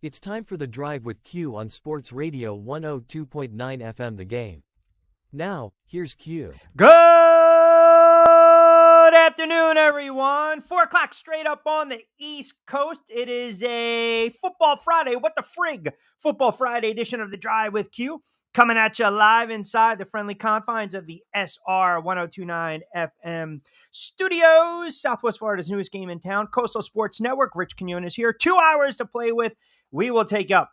It's time for The Drive with Q on Sports Radio 102.9 FM The Game. Now, here's Q. Good afternoon, everyone. 4 o'clock straight up on the East Coast. It is a Football Friday. What the frig? Football Friday edition of The Drive with Q. Coming at you live inside the friendly confines of the SR 1029 FM studios. Southwest Florida's newest game in town. Coastal Sports Network. Rich Quinones here. 2 hours to play with. We will take up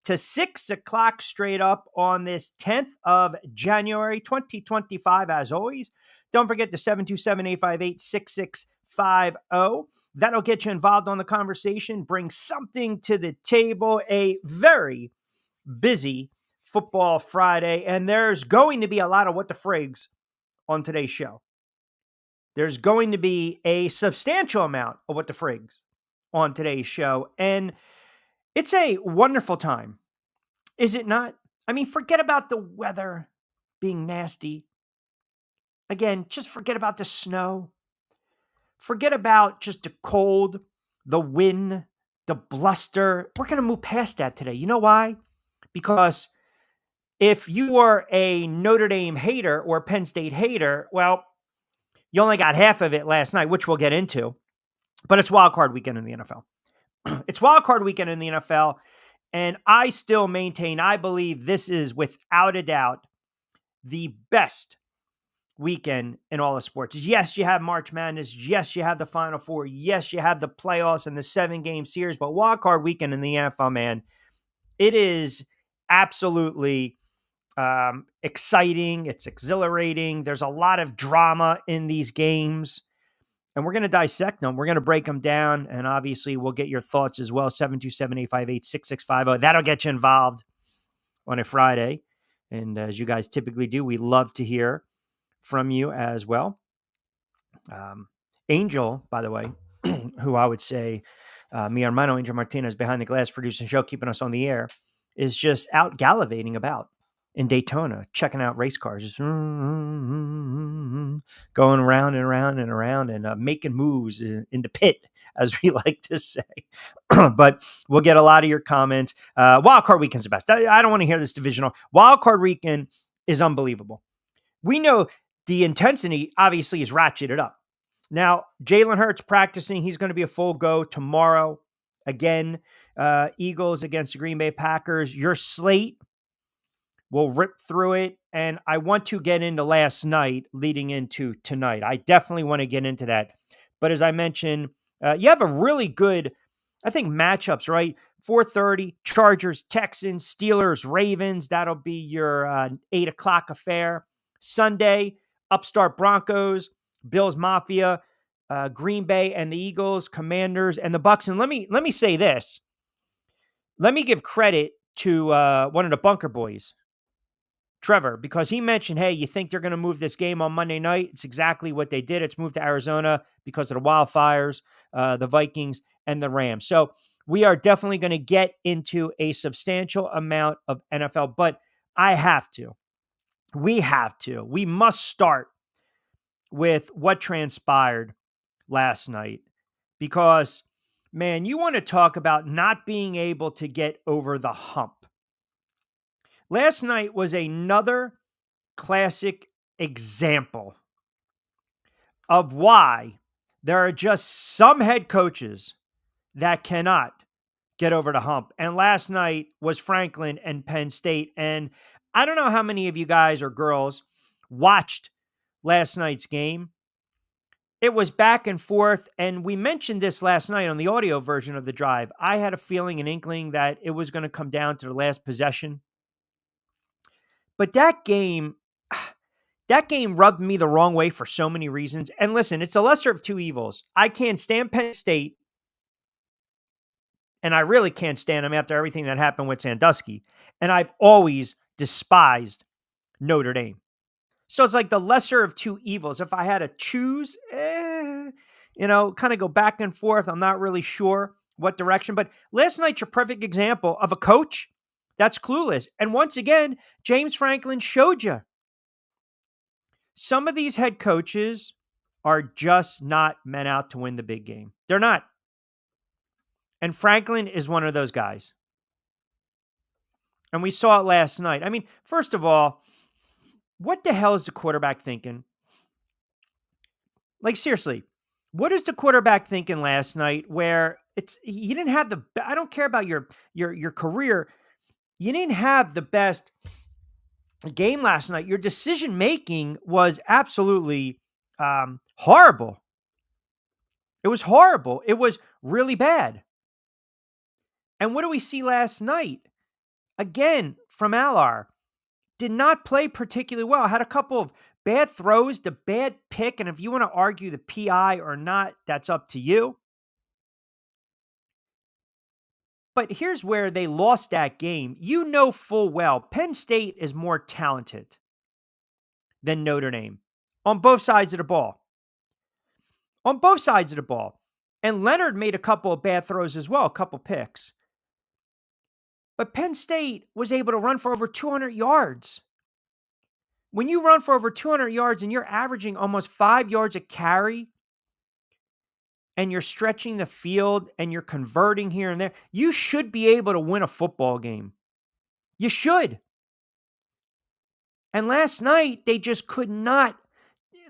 to 6 o'clock straight up on this 10th of January, 2025. As always, don't forget the 727-858-6650. That'll get you involved on the conversation. Bring something to the table. A very busy Football Friday, and there's going to be a lot of what the frigs on today's show. There's going to be a substantial amount of what the frigs on today's show, and it's a wonderful time, is it not? I mean, forget about the weather being nasty. Again, just forget about the snow. Forget about just the cold, the wind, the bluster. We're going to move past that today. You know why? Because if you were a Notre Dame hater or Penn State hater, well, you only got half of it last night, which we'll get into. But it's wild card weekend in the NFL. It's wild card weekend in the NFL. And I still maintain, I believe this is without a doubt the best weekend in all of sports. Yes, you have March Madness. Yes, you have the Final Four. Yes, you have the playoffs and the 7-game series. But wild card weekend in the NFL, man, it is absolutely exciting. It's exhilarating. There's a lot of drama in these games, and we're going to dissect them. We're going to break them down, and obviously we'll get your thoughts as well. 727-858-6650. That'll get you involved on a Friday, and as you guys typically do, we love to hear from you as well. Angel, by the way, who I would say, mi hermano Angel Martinez, behind the glass producing show, keeping us on the air, is just out gallivanting about in Daytona, checking out race cars, just going around and around and around and making moves in the pit, as we like to say. But we'll get a lot of your comments. Wild card weekend's the best. I don't want to hear this divisional. Wild card weekend is unbelievable. We know the intensity obviously is ratcheted up. Now, Jalen Hurts practicing. He's going to be a full go tomorrow. Again, Eagles against the Green Bay Packers. Your slate, we'll rip through it. And I want to get into last night leading into tonight. I definitely want to get into that. But as I mentioned, you have a really good, I think, matchups, right? 4:30, Chargers, Texans, Steelers, Ravens. That'll be your 8 o'clock affair. Sunday, upstart Broncos, Bills Mafia, Green Bay and the Eagles, Commanders and the Bucks. And let me say this. Let me give credit to one of the Bunker Boys, Trevor, because he mentioned, hey, you think they're going to move this game on Monday night? It's exactly what they did. It's moved to Arizona because of the wildfires, the Vikings, and the Rams. So we are definitely going to get into a substantial amount of NFL, but we must start with what transpired last night, because, man, you want to talk about not being able to get over the hump. Last night was another classic example of why there are just some head coaches that cannot get over the hump. And last night was Franklin and Penn State. And I don't know how many of you guys or girls watched last night's game. It was back and forth, and we mentioned this last night on the audio version of The Drive. I had a feeling, an inkling, that it was going to come down to the last possession. But that game rubbed me the wrong way for so many reasons. And listen, it's a lesser of two evils. I can't stand Penn State, and I really can't stand them after everything that happened with Sandusky. And I've always despised Notre Dame. So it's like the lesser of two evils. If I had to choose, kind of go back and forth. I'm not really sure what direction. But last night's a perfect example of a coach that's clueless. And once again, James Franklin showed you. Some of these head coaches are just not meant out to win the big game. They're not. And Franklin is one of those guys. And we saw it last night. I mean, first of all, what the hell is the quarterback thinking? Like, seriously, what is the quarterback thinking last night where he didn't have I don't care about your career. You didn't have the best game last night. Your decision making was absolutely horrible. It was horrible. It was really bad. And what do we see last night? Again, from Allar, did not play particularly well. Had a couple of bad throws, the bad pick, and if you want to argue the PI or not, that's up to you. But here's where they lost that game. You know full well Penn State is more talented than Notre Dame on both sides of the ball. On both sides of the ball. And Leonard made a couple of bad throws as well, a couple picks. But Penn State was able to run for over 200 yards. When you run for over 200 yards and you're averaging almost 5 yards a carry, and you're stretching the field and you're converting here and there, you should be able to win a football game. You should. And last night they just could not.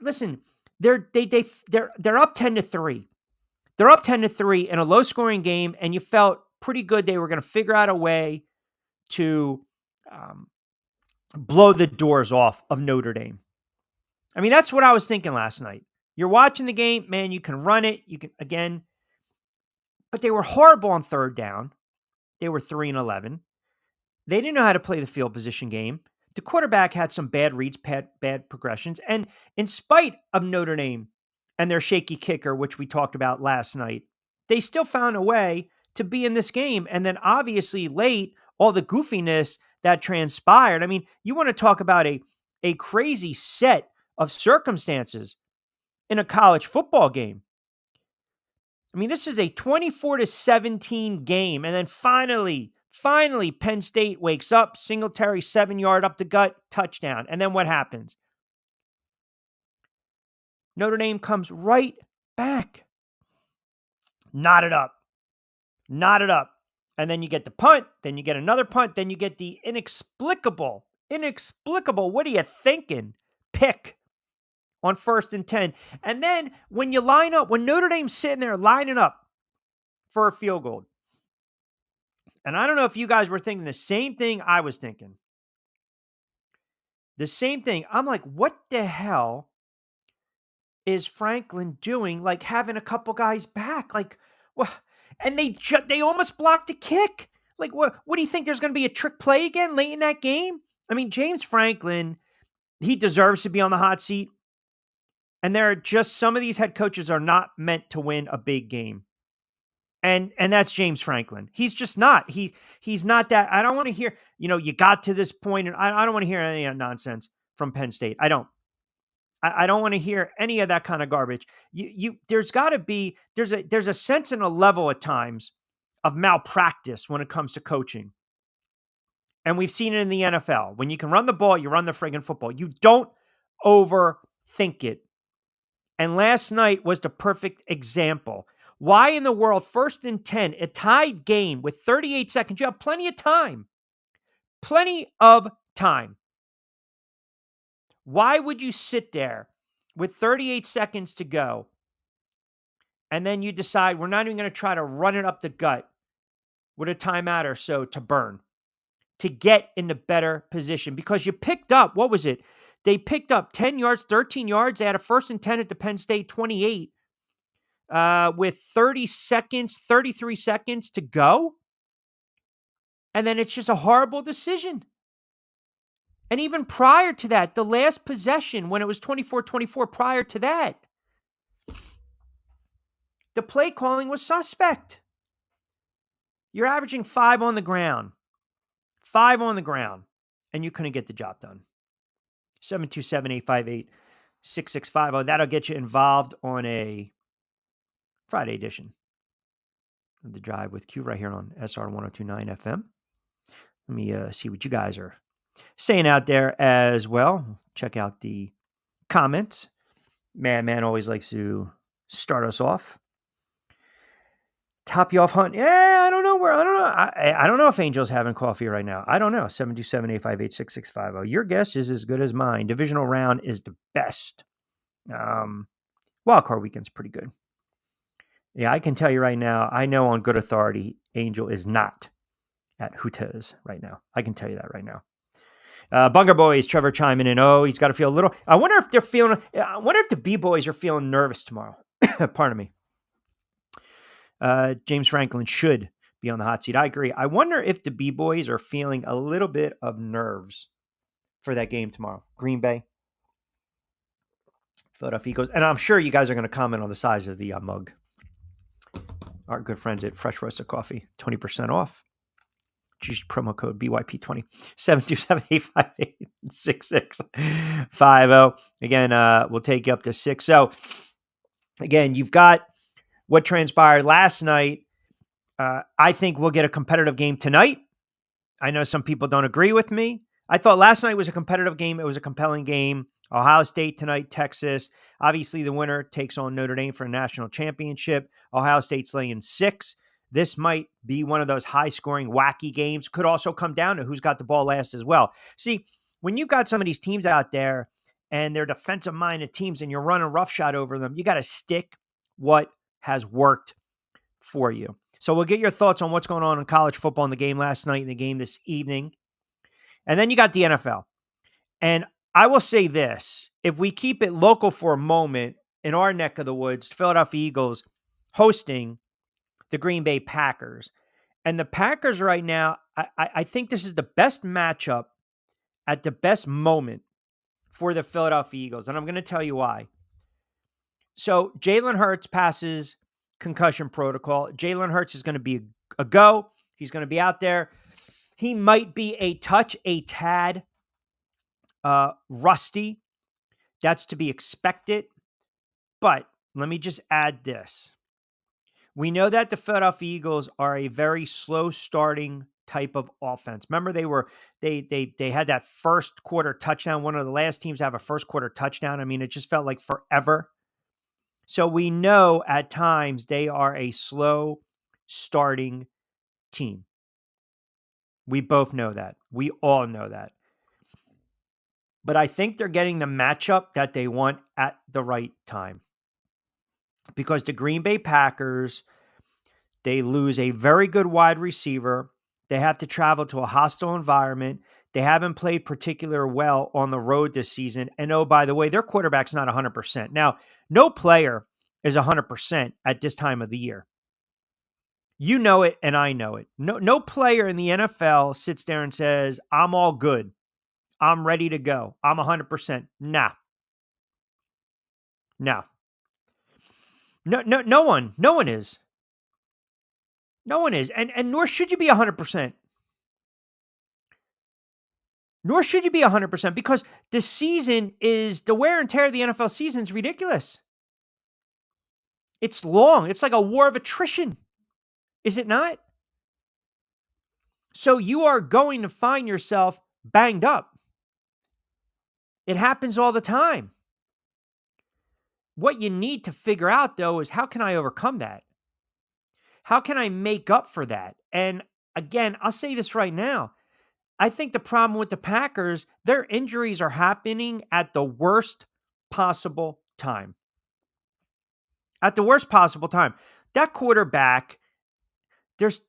Listen, they're up 10-3. They're up 10-3 in a low-scoring game, and you felt pretty good they were going to figure out a way to blow the doors off of Notre Dame. I mean, that's what I was thinking last night. You're watching the game, man, you can run it, you can, again, but they were horrible on third down. They were 3-11. They didn't know how to play the field position game. The quarterback had some bad reads, bad progressions, and in spite of Notre Dame and their shaky kicker, which we talked about last night, they still found a way to be in this game. And then obviously late, all the goofiness that transpired. I mean, you want to talk about a crazy set of circumstances in a college football game. I mean, this is a 24-17 game. And then finally, Penn State wakes up, Singletary 7-yard up the gut, touchdown. And then what happens? Notre Dame comes right back. Knotted up. And then you get the punt, then you get another punt, then you get the inexplicable, what are you thinking? Pick on 1st and 10. And then when you line up, when Notre Dame's sitting there lining up for a field goal, and I don't know if you guys were thinking the same thing I was thinking. The same thing. I'm like, what the hell is Franklin doing? Like having a couple guys back? Like, what? And they almost blocked a kick. Like, what do you think? There's going to be a trick play again late in that game? I mean, James Franklin, he deserves to be on the hot seat. And there are just some of these head coaches are not meant to win a big game. And that's James Franklin. He's just not. He's not that. I don't want to hear, you got to this point, and I don't want to hear any of that nonsense from Penn State. I don't. I don't want to hear any of that kind of garbage. There's got to be, there's a sense and a level at times of malpractice when it comes to coaching. And we've seen it in the NFL. When you can run the ball, you run the friggin' football. You don't overthink it. And last night was the perfect example. Why in the world, 1st and 10, a tied game with 38 seconds, you have plenty of time. Plenty of time. Why would you sit there with 38 seconds to go and then you decide we're not even going to try to run it up the gut with a timeout or so to burn, to get in the better position? Because you picked up, what was it? They picked up 10 yards, 13 yards. They had a 1st and 10 at the Penn State 28 with 33 seconds to go. And then it's just a horrible decision. And even prior to that, the last possession when it was 24-24, prior to that, the play calling was suspect. You're averaging 5 on the ground. 5 on the ground. And you couldn't get the job done. 727-858-6650. That'll get you involved on a Friday edition of The Drive with Q right here on SR 1029 FM. Let me see what you guys are saying out there as well. Check out the comments. Man always likes to start us off. Top you off, Hunt. Yeah, I don't know where. I don't know. I don't know if Angel's having coffee right now. I don't know. 727-858-6650. Your guess is as good as mine. Divisional round is the best. Wild card weekend's pretty good. Yeah, I can tell you right now. I know on good authority, Angel is not at Hooters right now. I can tell you that right now. Bunker Boys, Trevor chiming in. Oh, he's got to feel a little. I wonder if they're feeling. I wonder if the B Boys are feeling nervous tomorrow. Pardon me. James Franklin should be on the hot seat. I agree. I wonder if the B Boys are feeling a little bit of nerves for that game tomorrow. Green Bay, Philadelphia Eagles, and I'm sure you guys are going to comment on the size of the mug. Our good friends at Fresh Roasted Coffee, 20% off. Use promo code BYP20, 727-858-6650. Again, we'll take you up to 6. So, again, you've got what transpired last night. I think we'll get a competitive game tonight. I know some people don't agree with me. I thought last night was a competitive game. It was a compelling game. Ohio State tonight, Texas. Obviously, the winner takes on Notre Dame for a national championship. Ohio State's laying 6. This might be one of those high-scoring, wacky games. Could also come down to who's got the ball last as well. See, when you've got some of these teams out there and they're defensive-minded teams and you're running roughshod over them, you got to stick what has worked for you. So we'll get your thoughts on what's going on in college football in the game last night and the game this evening. And then you got the NFL. And I will say this, if we keep it local for a moment, in our neck of the woods, Philadelphia Eagles hosting the Green Bay Packers. And the Packers right now, I think this is the best matchup at the best moment for the Philadelphia Eagles. And I'm going to tell you why. So Jalen Hurts passes concussion protocol. Jalen Hurts is going to be a go. He's going to be out there. He might be a tad rusty. That's to be expected. But let me just add this. We know that the Philadelphia Eagles are a very slow starting type of offense. Remember, they had that first quarter touchdown. One of the last teams to have a first quarter touchdown. I mean, it just felt like forever. So we know at times they are a slow starting team. We both know that. We all know that. But I think they're getting the matchup that they want at the right time. Because the Green Bay Packers, they lose a very good wide receiver. They have to travel to a hostile environment. They haven't played particularly well on the road this season. And oh, by the way, their quarterback's not 100%. Now, no player is 100% at this time of the year. You know it, and I know it. No player in the NFL sits there and says, I'm all good. I'm ready to go. I'm 100%. Nah. No. No one is. No one is. And nor should you be 100%. Nor should you be 100% because the season is, the wear and tear of the NFL season is ridiculous. It's long. It's like a war of attrition. Is it not? So you are going to find yourself banged up. It happens all the time. What you need to figure out, though, is how can I overcome that? How can I make up for that? And again, I'll say this right now. I think the problem with the Packers, their injuries are happening at the worst possible time. At the worst possible time. That quarterback, there's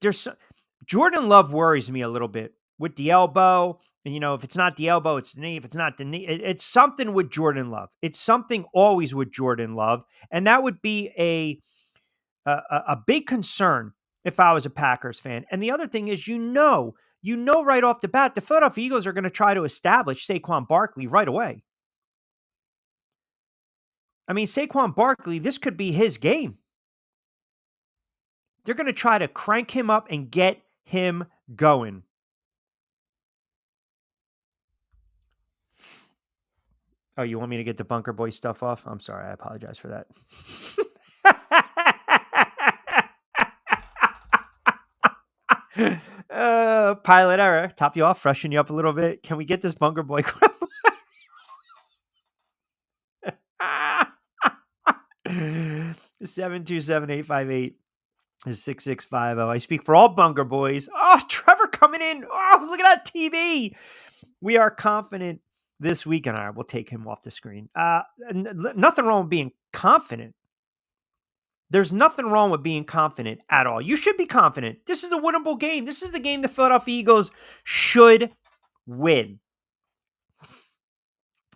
Jordan Love worries me a little bit with the elbow. And, if it's not the elbow, it's the knee. If it's not the knee, it's something with Jordan Love. It's something always with Jordan Love. And that would be a big concern if I was a Packers fan. And the other thing is, right off the bat, the Philadelphia Eagles are going to try to establish Saquon Barkley right away. I mean, Saquon Barkley, this could be his game. They're going to try to crank him up and get him going. Oh, you want me to get the Bunker Boy stuff off? I'm sorry. I apologize for that. Pilot error. Top you off, freshen you up a little bit. Can we get this Bunker Boy? 727-858-6650. is 6650. I speak for all Bunger boys. Oh, Trevor coming in. Oh, look at that TV. We are confident this weekend. All right, we'll take him off the screen. Nothing wrong with being confident. There's nothing wrong with being confident at all. You should be confident. This is a winnable game. This is the game the Philadelphia Eagles should win.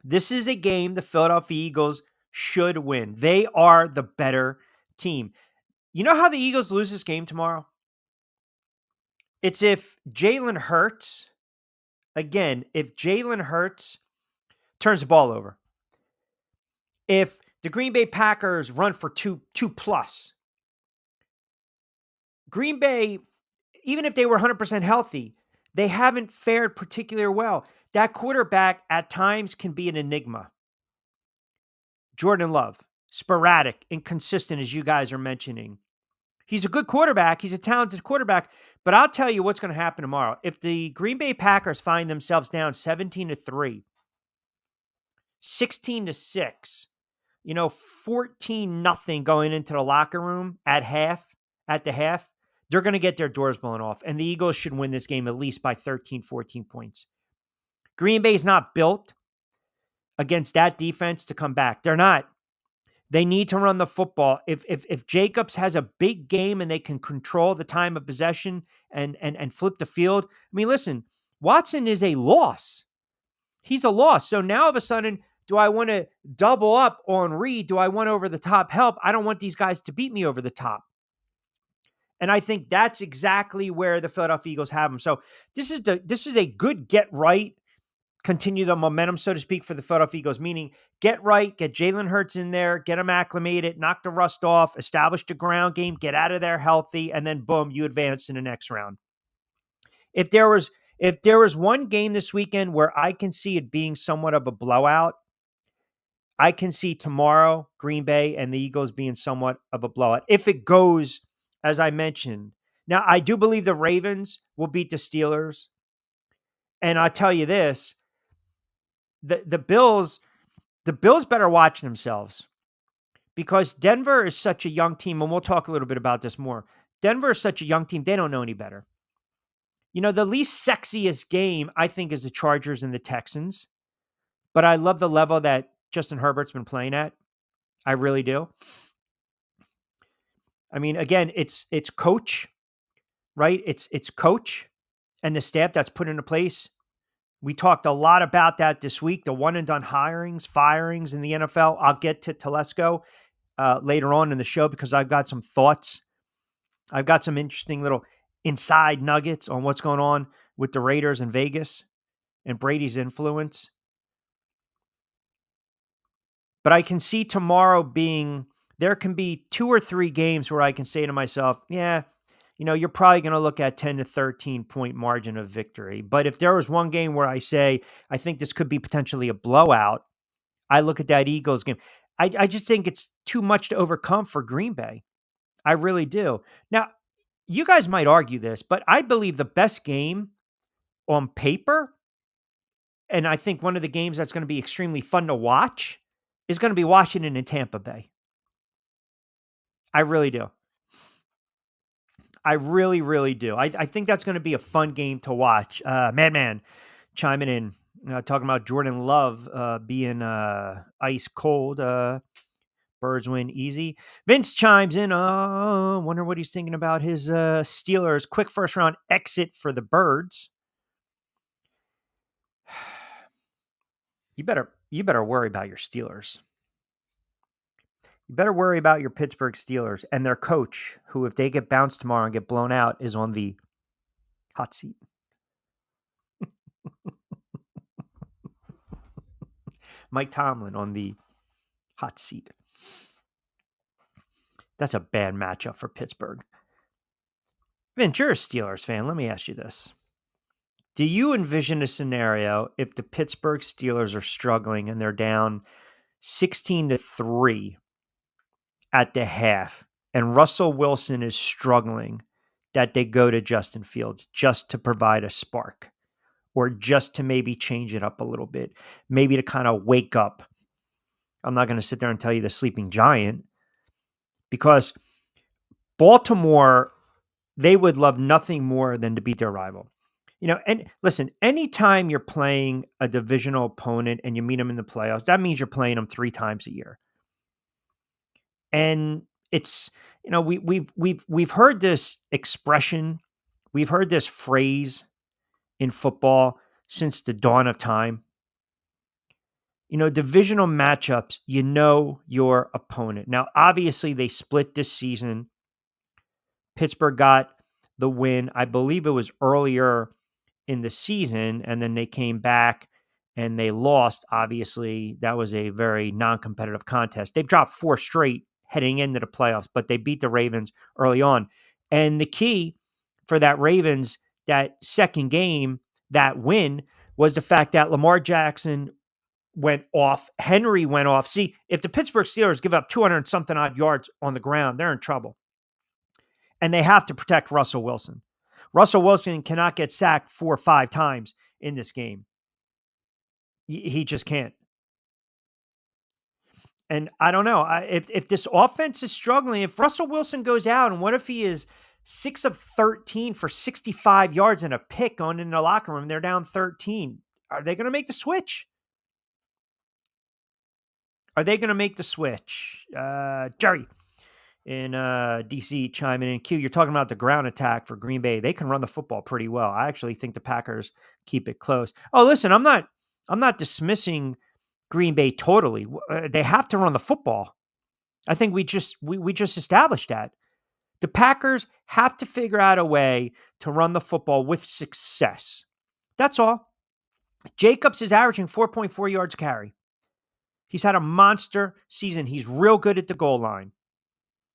This is a game the Philadelphia Eagles should win. They are the better team. You know how the Eagles lose this game tomorrow? It's if Jalen Hurts, again, if Jalen Hurts turns the ball over. If the Green Bay Packers run for two plus. Green Bay, even if they were 100% healthy, they haven't fared particularly well. That quarterback at times can be an enigma. Jordan Love, sporadic, inconsistent, as you guys are mentioning. He's a good quarterback. He's a talented quarterback. But I'll tell you what's going to happen tomorrow. If the Green Bay Packers find themselves down 17-3, 16-6, 14-0 going into the locker room at the half, they're going to get their doors blown off. And the Eagles should win this game at least by 13, 14 points. Green Bay's not built against that defense to come back. They're not. They need to run the football. If Jacobs has a big game and they can control the time of possession and flip the field, I mean, listen, Watson is a loss. He's a loss. So now all of a sudden, do I want to double up on Reed? Do I want over the top help? I don't want these guys to beat me over the top. And I think that's exactly where the Philadelphia Eagles have them. So this is a good get right, continue the momentum, so to speak, for the Philadelphia Eagles, meaning get right, get Jalen Hurts in there, get them acclimated, knock the rust off, establish the ground game, get out of there healthy, and then boom, you advance in the next round. If there was one game this weekend where I can see it being somewhat of a blowout, I can see tomorrow Green Bay and the Eagles being somewhat of a blowout. If it goes, as I mentioned, now I do believe the Ravens will beat the Steelers. And I'll tell you this, the Bills better watch themselves because Denver is such a young team, and we'll talk a little bit about this more. Denver is such a young team, they don't know any better. The least sexiest game, I think, is the Chargers and the Texans. But I love the level that Justin Herbert's been playing at. I really do. I mean, again, it's coach, right? It's coach and the staff that's put into place. We talked a lot about that this week, the one and done firings in the NFL. I'll get to Telesco later on in the show because I've got some thoughts. I've got some interesting little inside nuggets on what's going on with the Raiders in Vegas and Brady's influence. But I can see tomorrow there can be 2 or 3 games where I can say to myself, yeah, you're probably going to look at 10 to 13 point margin of victory. But if there was one game where I say, I think this could be potentially a blowout, I look at that Eagles game. I just think it's too much to overcome for Green Bay. I really do. Now, you guys might argue this, but I believe the best game on paper, and I think one of the games that's going to be extremely fun to watch, is going to be Washington and Tampa Bay. I really do. I really, really do. I think that's going to be a fun game to watch. Madman chiming in, talking about Jordan Love being ice cold. Birds win easy. Vince chimes in. Wonder what he's thinking about his Steelers. Quick first round exit for the Birds. You better worry about your Steelers. You better worry about your Pittsburgh Steelers and their coach, who, if they get bounced tomorrow and get blown out, is on the hot seat. Mike Tomlin on the hot seat. That's a bad matchup for Pittsburgh. Vince, you're a Steelers fan. Let me ask you this. Do you envision a scenario if the Pittsburgh Steelers are struggling and they're down 16-3 at the half and Russell Wilson is struggling, that they go to Justin Fields just to provide a spark or just to maybe change it up a little bit, maybe to kind of wake up? I'm not going to sit there and tell you the sleeping giant, because Baltimore, they would love nothing more than to beat their rival. And listen, anytime you're playing a divisional opponent and you meet them in the playoffs, that means you're playing them 3 times a year. And it's, we've heard this expression, we've heard this phrase in football since the dawn of time. Divisional matchups, your opponent. Now, obviously, they split this season. Pittsburgh got the win. I believe it was earlier in the season, and then they came back and they lost. Obviously, that was a very non-competitive contest. They've dropped 4 straight heading into the playoffs, but they beat the Ravens early on. And the key for that Ravens, that second game, that win, was the fact that Lamar Jackson went off. Henry went off. See, if the Pittsburgh Steelers give up 200 something odd yards on the ground, they're in trouble. And they have to protect Russell Wilson. Russell Wilson cannot get sacked 4 or 5 times in this game. He just can't. And I don't know. If this offense is struggling, if Russell Wilson goes out, and what if he is 6 of 13 for 65 yards and a pick going in the locker room, they're down 13. Are they going to make the switch? Are they going to make the switch? Jerry in DC chiming in. Q, you're talking about the ground attack for Green Bay. They can run the football pretty well. I actually think the Packers keep it close. Oh, listen, I'm not dismissing Green Bay totally. They have to run the football. I think we just established that. The Packers have to figure out a way to run the football with success. That's all. Jacobs is averaging 4.4 yards carry. He's had a monster season. He's real good at the goal line.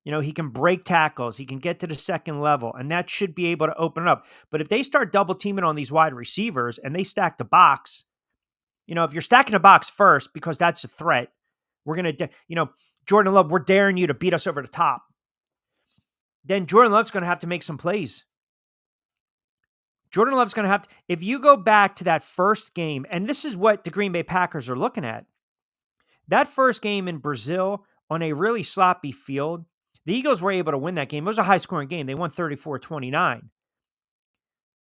He can break tackles. He can get to the second level, and that should be able to open it up. But if they start double teaming on these wide receivers and they stack the box, if you're stacking the box first because that's a threat, we're going to, Jordan Love, we're daring you to beat us over the top. Then Jordan Love's going to have to make some plays. Jordan Love's going to have to, if you go back to that first game, and this is what the Green Bay Packers are looking at. That first game in Brazil on a really sloppy field, the Eagles were able to win that game. It was a high-scoring game. They won 34-29.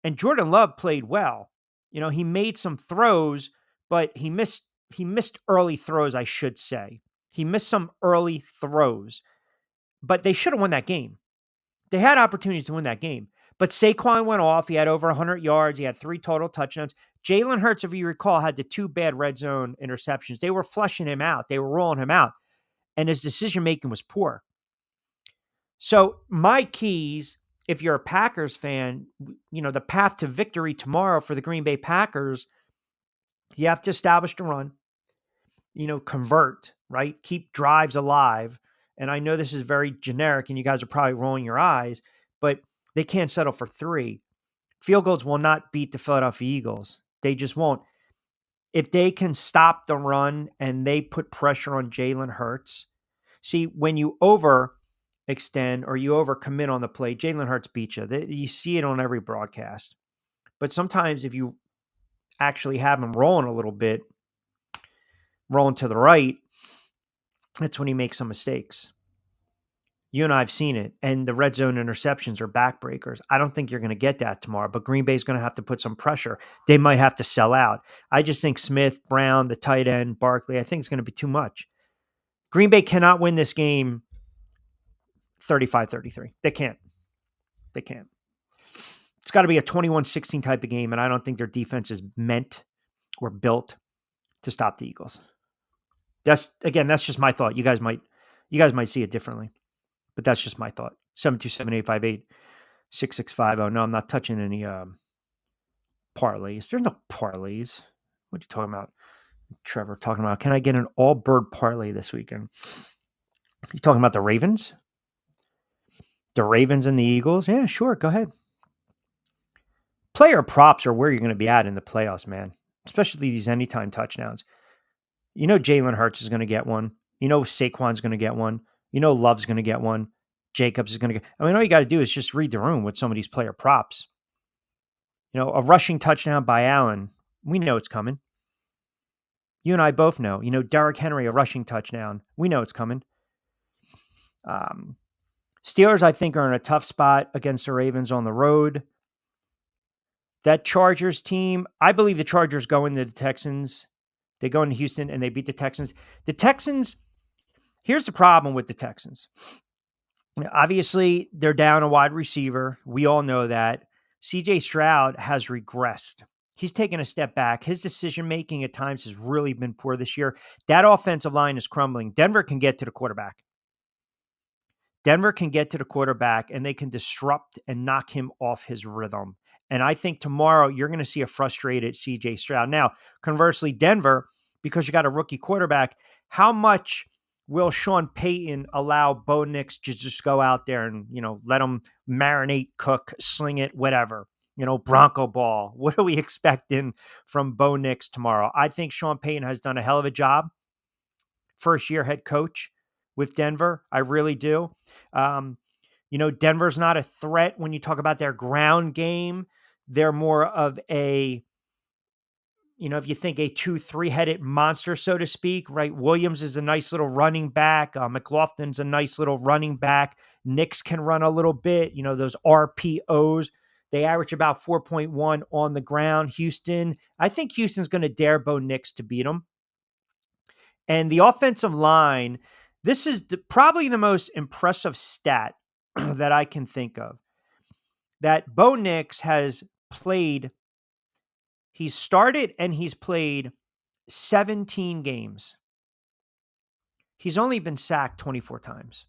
And Jordan Love played well. He made some throws, but he missed early throws, I should say. He missed some early throws. But they should have won that game. They had opportunities to win that game. But Saquon went off. He had over 100 yards. He had 3 total touchdowns. Jalen Hurts, if you recall, had the 2 bad red zone interceptions. They were flushing him out. They were rolling him out. And his decision-making was poor. So my keys, if you're a Packers fan, the path to victory tomorrow for the Green Bay Packers, you have to establish the run, convert, right? Keep drives alive. And I know this is very generic and you guys are probably rolling your eyes, but they can't settle for 3. Field goals will not beat the Philadelphia Eagles. They just won't. If they can stop the run and they put pressure on Jalen Hurts, see, when you overextend or you overcommit on the play, Jalen Hurts beats you. You see it on every broadcast. But sometimes if you actually have him rolling a little bit, rolling to the right, that's when he makes some mistakes. You and I have seen it, and the red zone interceptions are backbreakers. I don't think you're going to get that tomorrow, but Green Bay's going to have to put some pressure. They might have to sell out. I just think Smith, Brown, the tight end, Barkley, I think it's going to be too much. Green Bay cannot win this game 35-33. They can't. It's got to be a 21-16 type of game, and I don't think their defense is meant or built to stop the Eagles. That's just my thought. You guys might see it differently. But that's just my thought. 727-858-6650. No, I'm not touching any parlays. There's no parlays. What are you talking about? Trevor talking about, can I get an all-bird parlay this weekend? You talking about the Ravens? The Ravens and the Eagles? Yeah, sure. Go ahead. Player props are where you're going to be at in the playoffs, man. Especially these anytime touchdowns. Jalen Hurts is going to get one. Saquon's going to get one. Love's going to get one. Jacobs is going to get. All you got to do is just read the room with some of these player props. A rushing touchdown by Allen. We know it's coming. You and I both know. Derrick Henry, a rushing touchdown. We know it's coming. Steelers, I think, are in a tough spot against the Ravens on the road. That Chargers team, I believe the Chargers go into the Texans. They go into Houston and they beat the Texans. The Texans, here's the problem with the Texans. Obviously, they're down a wide receiver. We all know that. CJ Stroud has regressed. He's taken a step back. His decision making at times has really been poor this year. That offensive line is crumbling. Denver can get to the quarterback. Denver can get to the quarterback and they can disrupt and knock him off his rhythm. And I think tomorrow you're going to see a frustrated CJ Stroud. Now, conversely, Denver, because you got a rookie quarterback, how much will Sean Payton allow Bo Nix to just go out there and, let him marinate, cook, sling it, whatever? Bronco ball. What are we expecting from Bo Nix tomorrow? I think Sean Payton has done a hell of a job. First year head coach with Denver. I really do. Denver's not a threat when you talk about their ground game. They're more of a, if you think a 2-3-headed monster, so to speak, right? Williams is a nice little running back. McLaughlin's a nice little running back. Nix can run a little bit. Those RPOs, they average about 4.1 on the ground. Houston, I think Houston's going to dare Bo Nix to beat them. And the offensive line, this is probably the most impressive stat that I can think of. That Bo Nix has played, he's started and he's played 17 games. He's only been sacked 24 times.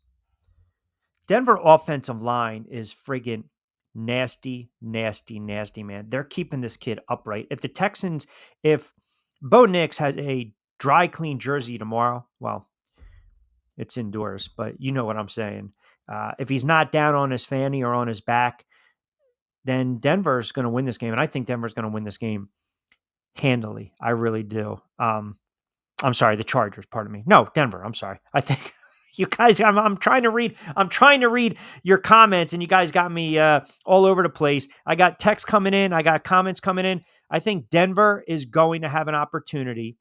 Denver offensive line is friggin' nasty, nasty, nasty, man. They're keeping this kid upright. If Bo Nix has a dry clean jersey tomorrow, well, it's indoors, but you know what I'm saying. If he's not down on his fanny or on his back, then Denver's going to win this game. And I think Denver's going to win this game handily. I really do. I'm sorry, the Chargers, pardon me. No, Denver. I'm sorry. I think you guys, I'm trying to read your comments and you guys got me all over the place. I got texts coming in. I got comments coming in. I think Denver is going to have an opportunity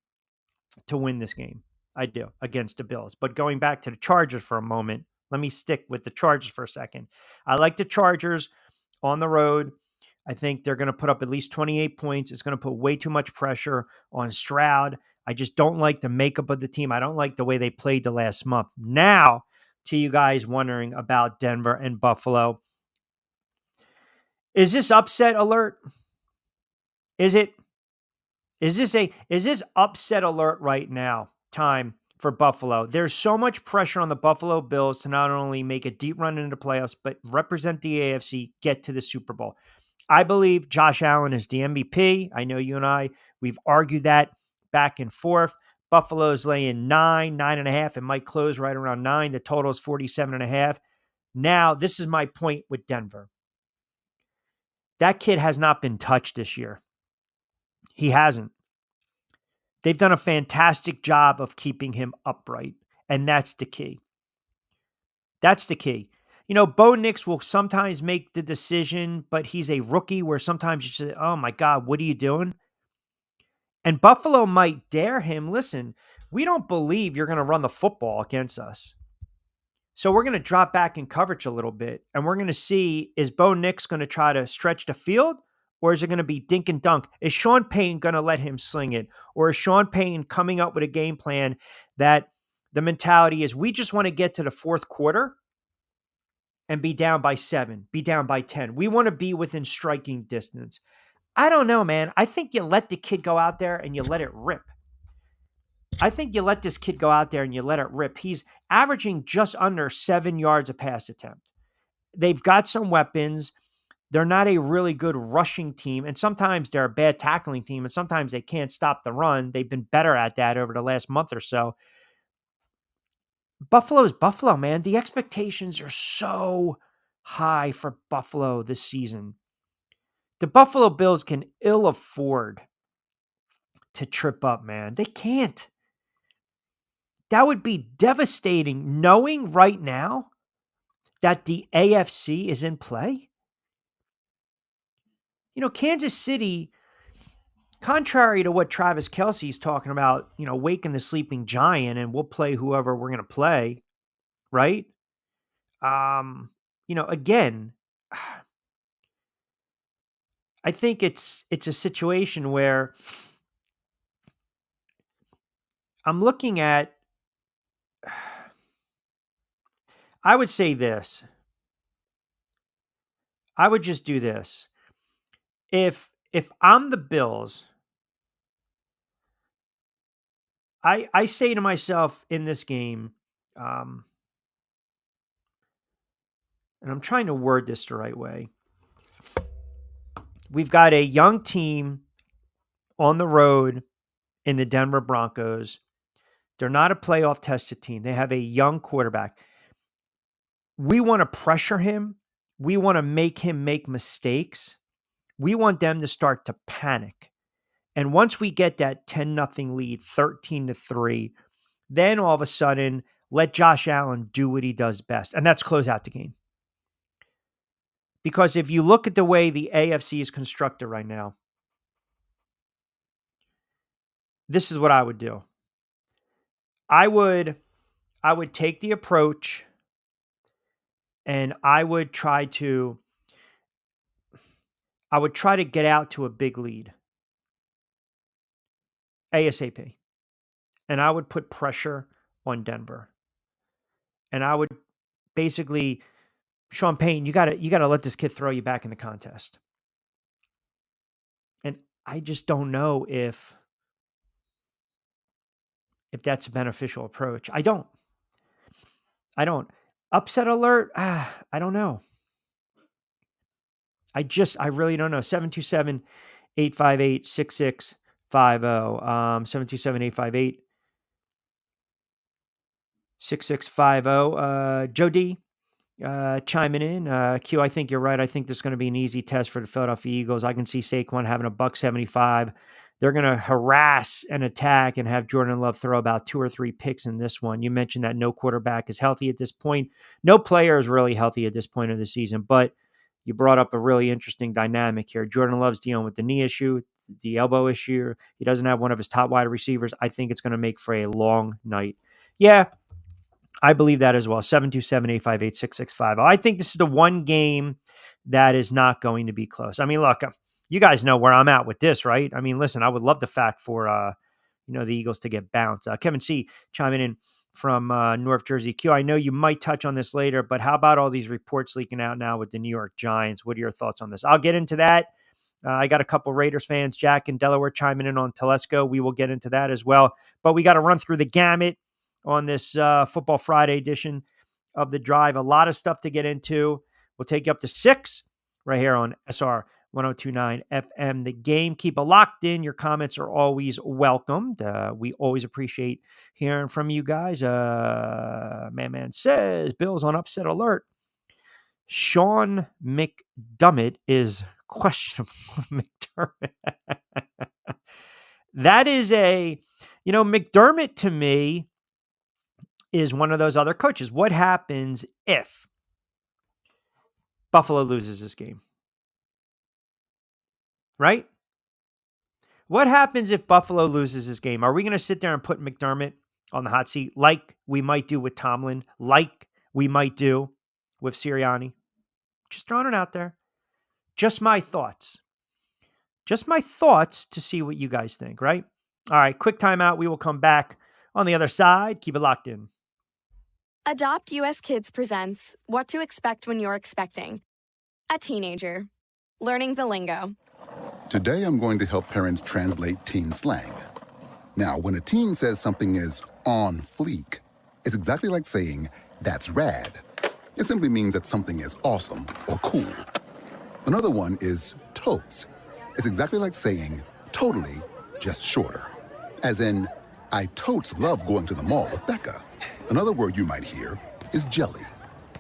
to win this game. I do, against the Bills. But going back to the Chargers for a moment, let me stick with the Chargers for a second. I like the Chargers on the road. I think they're going to put up at least 28 points. It's going to put way too much pressure on Stroud. I just don't like the makeup of the team. I don't like the way they played the last month. Now, to you guys wondering about Denver and Buffalo, is this upset alert? Is this upset alert right now? Time for Buffalo. There's so much pressure on the Buffalo Bills to not only make a deep run into the playoffs, but represent the AFC, get to the Super Bowl. I believe Josh Allen is the MVP. I know you and I, we've argued that back and forth. Buffalo's laying 9.5. It might close right around 9. The total is 47.5. Now, this is my point with Denver. That kid has not been touched this year. He hasn't. They've done a fantastic job of keeping him upright, and that's the key. That's the key. Bo Nix will sometimes make the decision, but he's a rookie where sometimes you say, oh my God, what are you doing? And Buffalo might dare him. Listen, we don't believe you're going to run the football against us. So we're going to drop back in coverage a little bit, and we're going to see, is Bo Nix going to try to stretch the field? Or is it going to be dink and dunk? Is Sean Payton going to let him sling it? Or is Sean Payton coming up with a game plan that the mentality is we just want to get to the fourth quarter and be down by 7, be down by 10. We want to be within striking distance. I don't know, man. I think you let the kid go out there and you let it rip. I think you let this kid go out there and you let it rip. He's averaging just under 7 yards a pass attempt. They've got some weapons. They're not a really good rushing team, and sometimes they're a bad tackling team, and sometimes they can't stop the run. They've been better at that over the last month or so. Buffalo is Buffalo, man. The expectations are so high for Buffalo this season. The Buffalo Bills can ill afford to trip up, man. They can't. That would be devastating, knowing right now that the AFC is in play. Kansas City, contrary to what Travis Kelce's talking about, waking the sleeping giant and we'll play whoever we're going to play, right? Again, I think it's a situation where I'm looking at. I would say this. I would just do this. If I'm the Bills, I say to myself in this game, and I'm trying to word this the right way. We've got a young team on the road in the Denver Broncos. They're not a playoff tested team. They have a young quarterback. We want to pressure him. We want to make him make mistakes. We want them to start to panic. And once we get that 10-0 lead, 13-3, then all of a sudden, let Josh Allen do what he does best, and that's close out the game. Because if you look at the way the AFC is constructed right now, this is what I would do. I would take the approach and I would try to get out to a big lead ASAP. And I would put pressure on Denver. And I would basically, Sean Payton, you gotta let this kid throw you back in the contest. And I just don't know if that's a beneficial approach. I don't. Upset alert? I don't know. I really don't know. 727-858-6650. 727-858-6650. Joe D chiming in. Q, I think you're right. I think this is going to be an easy test for the Philadelphia Eagles. I can see Saquon having a $175. They're going to harass and attack and have Jordan Love throw about 2 or 3 picks in this one. You mentioned that no quarterback is healthy at this point. No player is really healthy at this point of the season, but you brought up a really interesting dynamic here. Jordan Love's dealing with the knee issue, the elbow issue. He doesn't have one of his top wide receivers. I think it's going to make for a long night. Yeah, I believe that as well. 727-858-6650. I think this is the one game that is not going to be close. I mean, look, you guys know where I'm at with this, right? I mean, listen, I would love the fact for, the Eagles to get bounced. Kevin C. chiming in from North Jersey. Q, I know you might touch on this later, but how about all these reports leaking out now with the New York Giants? What are your thoughts on this? I'll get into that. I got a couple Raiders fans, Jack in Delaware, chiming in on Telesco. We will get into that as well. But we got to run through the gamut on this Football Friday edition of The Drive. A lot of stuff to get into. We'll take you up to 6 right here on SR 102.9 FM. The Game. Keep it locked in. Your comments are always welcomed. We always appreciate hearing from you guys. Man says, Bills on upset alert. Sean McDermott is questionable. McDermott. That is McDermott to me is one of those other coaches. What happens if Buffalo loses this game? Right? What happens if Buffalo loses this game? Are we going to sit there and put McDermott on the hot seat like we might do with Tomlin, like we might do with Sirianni? Just throwing it out there. Just my thoughts. Just my thoughts to see what you guys think, right? All right, quick timeout. We will come back on the other side. Keep it locked in. Adopt US Kids presents What to Expect When You're Expecting. A teenager. Learning the lingo. Today I'm going to help parents translate teen slang. Now, when a teen says something is on fleek, it's exactly like saying, that's rad. It simply means that something is awesome or cool. Another one is totes. It's exactly like saying, totally, just shorter. As in, I totes love going to the mall with Becca. Another word you might hear is jelly.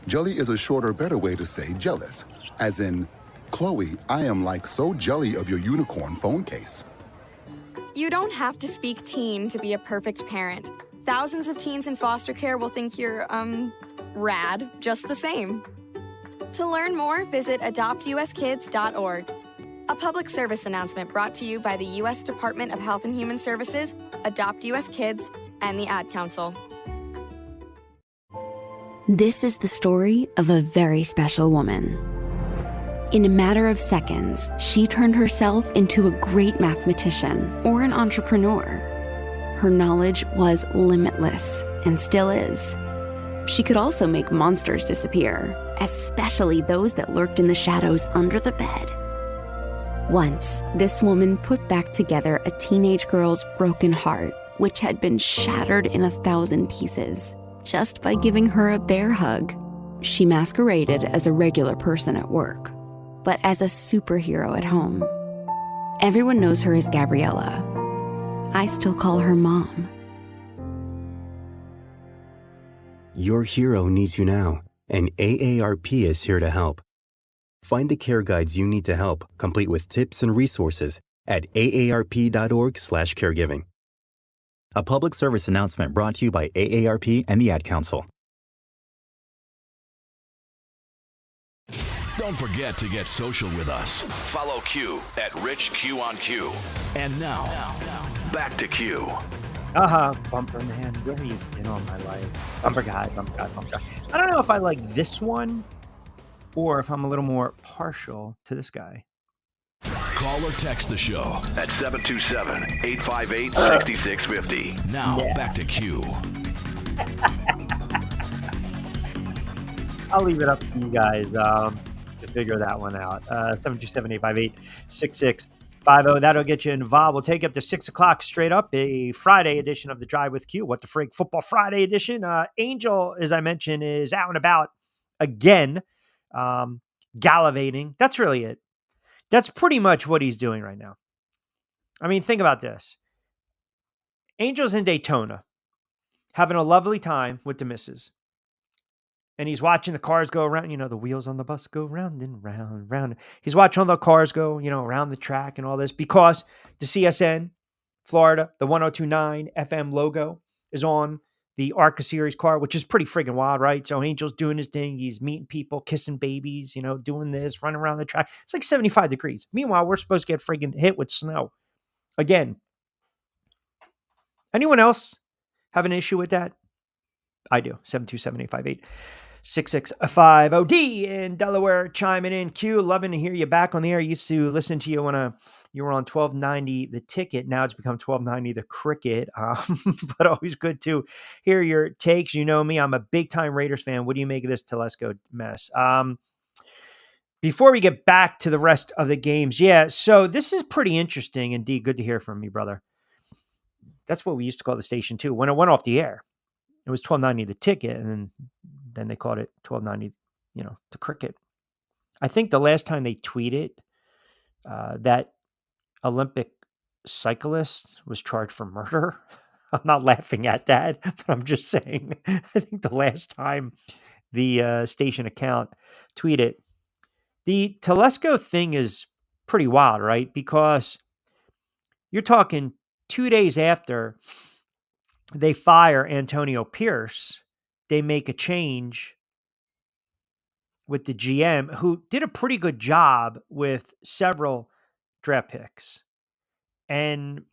Jelly is a shorter, better way to say jealous. As in, Chloe, I am like so jelly of your unicorn phone case. You don't have to speak teen to be a perfect parent. Thousands of teens in foster care will think you're, rad just the same. To learn more, visit adoptuskids.org. A public service announcement brought to you by the U.S. Department of Health and Human Services, Adopt U.S. Kids, and the Ad Council. This is the story of a very special woman. In a matter of seconds, she turned herself into a great mathematician or an entrepreneur. Her knowledge was limitless and still is. She could also make monsters disappear, especially those that lurked in the shadows under the bed. Once, this woman put back together a teenage girl's broken heart, which had been shattered in 1,000 pieces, just by giving her a bear hug. She masqueraded as a regular person at work, but as a superhero at home. Everyone knows her as Gabriella. I still call her Mom. Your hero needs you now, and AARP is here to help. Find the care guides you need to help, complete with tips and resources at aarp.org/caregiving. A public service announcement brought to you by AARP and the Ad Council. Don't forget to get social with us. Follow Q at RichQ on Q. And now, back to Q. Bumper man, where have you been all my life? Bumper guy. I don't know if I like this one or if I'm a little more partial to this guy. Call or text the show at 727-858-6650. Now, back to Q. I'll leave it up to you guys to figure that one out. 727-858-6650. That'll get you involved. We'll take you up to 6 o'clock straight up, a Friday edition of the Drive with Q. What the frig? Football Friday edition. Angel, as I mentioned, is out and about again, gallivanting. That's really it. That's pretty much what he's doing right now. I mean, think about this. Angel's in Daytona, having a lovely time with the missus. And he's watching the cars go around, the wheels on the bus go round and round and round. He's watching all the cars go, around the track and all this because the CSN, Florida, the 102.9 FM logo is on the ARCA Series car, which is pretty friggin' wild, right? So Angel's doing his thing. He's meeting people, kissing babies, doing this, running around the track. It's like 75 degrees. Meanwhile, we're supposed to get friggin' hit with snow. Again, anyone else have an issue with that? I do. 727-858-6650. in Delaware chiming in. Q, loving to hear you back on the air. I used to listen to you when you were on 1290 The Ticket. Now it's become 1290 The Cricket. But always good to hear your takes. You know me, I'm a big time Raiders fan. What do you make of this Telesco mess? Before we get back to the rest of the games, so this is pretty interesting. Indeed, good to hear from you, brother. That's what we used to call the station too. When it went off the air, it was 1290 The Ticket, and then they called it 1290, The Cricket. I think the last time they tweeted that Olympic cyclist was charged for murder. I'm not laughing at that, but I'm just saying, I think the last time the station account tweeted, the Telesco thing is pretty wild, right? Because you're talking 2 days after they fire Antonio Pierce, they make a change with the GM, who did a pretty good job with several draft picks. And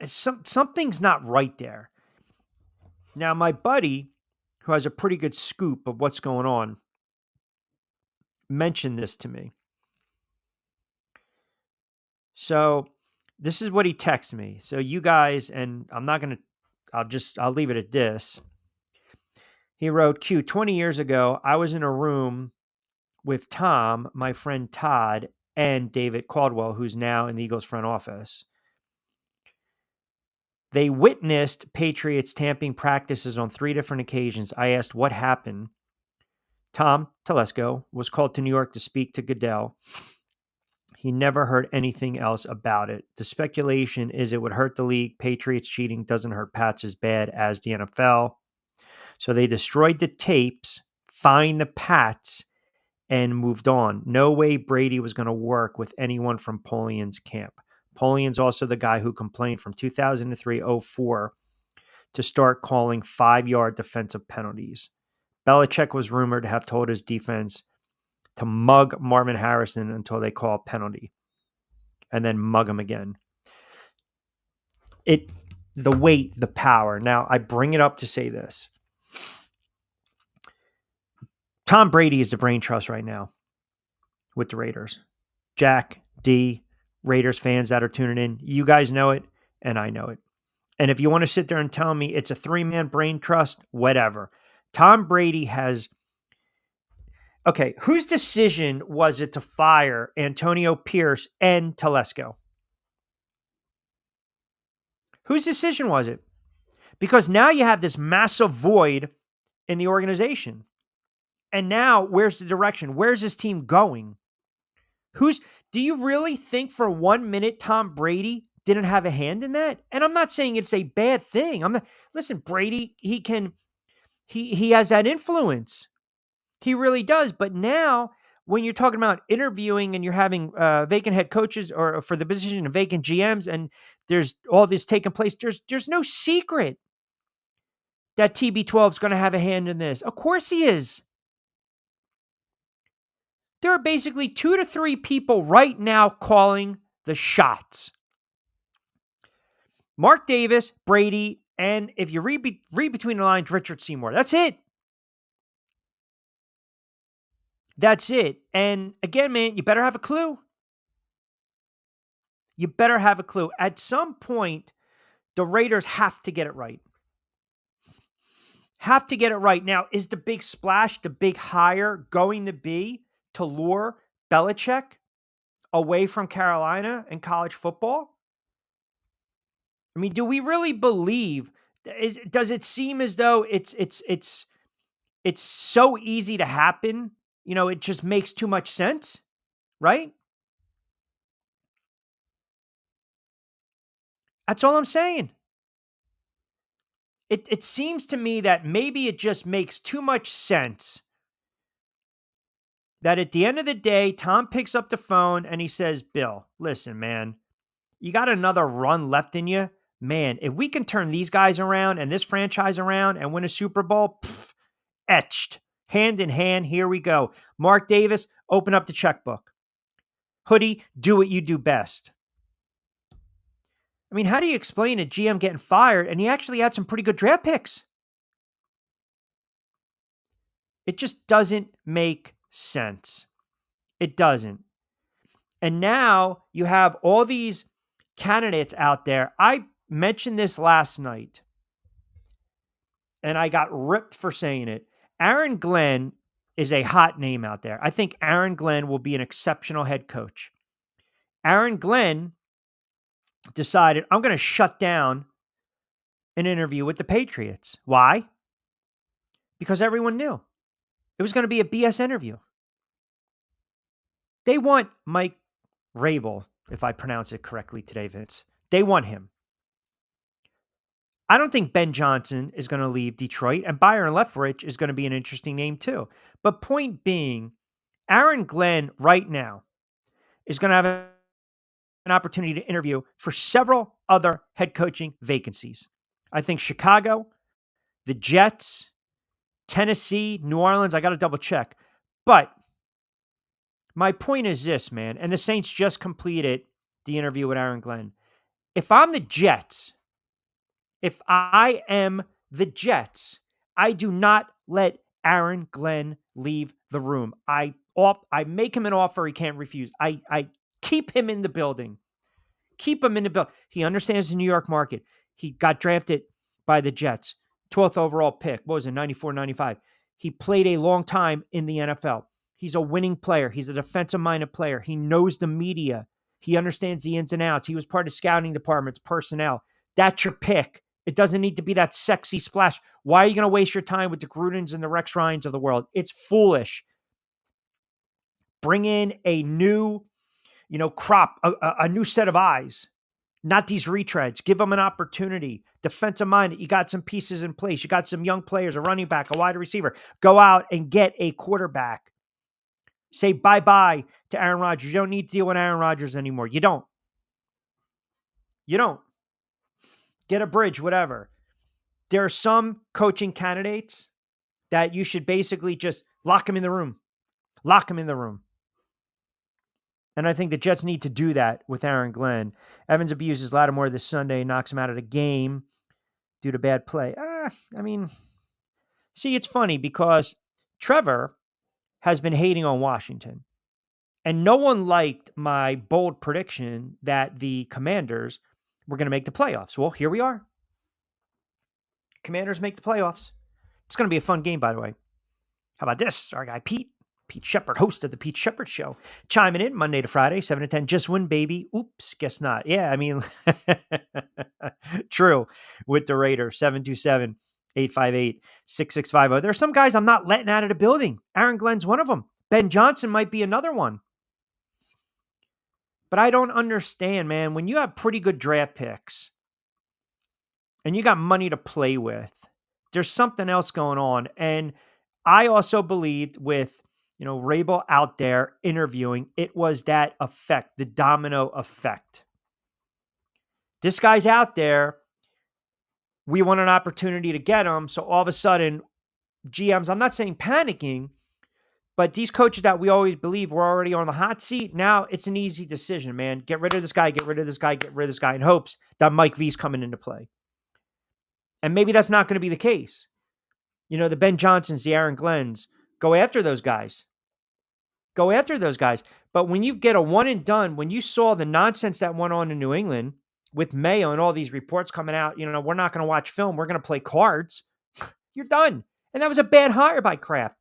something's not right there. Now, my buddy, who has a pretty good scoop of what's going on, mentioned this to me. So this is what he texted me. So you guys, and I'll leave it at this. He wrote, Q, 20 years ago, I was in a room with Tom, my friend Todd, and David Caldwell, who's now in the Eagles front office. They witnessed Patriots tamping practices on 3 different occasions. I asked what happened. Tom Telesco was called to New York to speak to Goodell. He never heard anything else about it. The speculation is it would hurt the league. Patriots cheating doesn't hurt Pats as bad as the NFL. So they destroyed the tapes, fined the Pats, and moved on. No way Brady was going to work with anyone from Polian's camp. Polian's also the guy who complained from 2003-04 to start calling 5-yard defensive penalties. Belichick was rumored to have told his defense to mug Marvin Harrison until they call a penalty and then mug him again. The weight, the power. Now, I bring it up to say this. Tom Brady is the brain trust right now with the Raiders. Jack, D, Raiders fans that are tuning in, you guys know it, and I know it. And if you want to sit there and tell me it's a 3-man brain trust, whatever. Tom Brady has... Okay, whose decision was it to fire Antonio Pierce and Telesco? Whose decision was it? Because now you have this massive void in the organization. And now, where's the direction? Where's this team going? Do you really think for 1 minute Tom Brady didn't have a hand in that? And I'm not saying it's a bad thing. Listen, Brady, he has that influence. He really does. But now, when you're talking about interviewing and you're having vacant head coaches or for the position of vacant GMs, and there's all this taking place, there's no secret that TB12 is going to have a hand in this. Of course he is. There are basically 2 to 3 people right now calling the shots. Mark Davis, Brady, and if you read between the lines, Richard Seymour. That's it. That's it. And again, man, you better have a clue. You better have a clue. At some point, the Raiders have to get it right. Have to get it right. Now, is the big splash, the big hire going to be to lure Belichick away from Carolina and college football? I mean, do we really believe? Does it seem as though it's so easy to happen? You know, it just makes too much sense, right? That's all I'm saying. It seems to me that maybe it just makes too much sense that at the end of the day, Tom picks up the phone and he says, Bill, listen, man, you got another run left in you. Man, if we can turn these guys around and this franchise around and win a Super Bowl, etched, hand in hand, here we go. Mark Davis, open up the checkbook. Hoodie, do what you do best. I mean, how do you explain a GM getting fired and he actually had some pretty good draft picks? It just doesn't make sense. It doesn't. And now you have all these candidates out there. I mentioned this last night, and I got ripped for saying it. Aaron Glenn is a hot name out there. I think Aaron Glenn will be an exceptional head coach. Aaron Glenn decided, I'm going to shut down an interview with the Patriots. Why? Because everyone knew it was going to be a BS interview. They want Mike Rabel, if I pronounce it correctly today, Vince. They want him. I don't think Ben Johnson is going to leave Detroit, and Byron Leftwich is going to be an interesting name too. But point being, Aaron Glenn right now is going to have an opportunity to interview for several other head coaching vacancies. I think Chicago, the Jets, Tennessee, New Orleans, I got to double check. But my point is this, man, and the Saints just completed the interview with Aaron Glenn. If I'm the Jets, if I am the Jets, I do not let Aaron Glenn leave the room. I make him an offer he can't refuse. I keep him in the building. Keep him in the building. He understands the New York market. He got drafted by the Jets. 12th overall pick. What was it, 94, 95? He played a long time in the NFL. He's a winning player. He's a defensive-minded player. He knows the media. He understands the ins and outs. He was part of scouting departments, personnel. That's your pick. It doesn't need to be that sexy splash. Why are you going to waste your time with the Grudens and the Rex Ryans of the world? It's foolish. Bring in a new, crop, a new set of eyes. Not these retreads. Give them an opportunity. Defensive minded. You got some pieces in place. You got some young players, a running back, a wide receiver. Go out and get a quarterback. Say bye-bye to Aaron Rodgers. You don't need to deal with Aaron Rodgers anymore. You don't. You don't. Get a bridge, whatever. There are some coaching candidates that you should basically just lock them in the room. Lock them in the room. And I think the Jets need to do that with Aaron Glenn. Evans abuses Lattimore this Sunday, knocks him out of the game due to bad play. See, it's funny because Trevor has been hating on Washington. And no one liked my bold prediction that the Commanders were going to make the playoffs. Well, here we are. Commanders make the playoffs. It's going to be a fun game, by the way. How about this? Our guy Pete Shepard, host of the Pete Shepard Show, chiming in Monday to Friday, 7 to 10. Just win, baby. Oops, guess not. Yeah, I mean, true with the Raiders, 727-858-6650. There are some guys I'm not letting out of the building. Aaron Glenn's one of them. Ben Johnson might be another one. But I don't understand, man. When you have pretty good draft picks and you got money to play with, there's something else going on. And I also believed with, Rabel out there interviewing, it was that effect, the domino effect. This guy's out there. We want an opportunity to get him. So all of a sudden, GMs, I'm not saying panicking, but these coaches that we always believe were already on the hot seat, now it's an easy decision, man. Get rid of this guy, get rid of this guy, get rid of this guy in hopes that Mike V's coming into play. And maybe that's not going to be the case. The Ben Johnsons, the Aaron Glenns, go after those guys. Go after those guys. But when you get a one and done, when you saw the nonsense that went on in New England with Mayo and all these reports coming out, we're not going to watch film. We're going to play cards. You're done. And that was a bad hire by Kraft.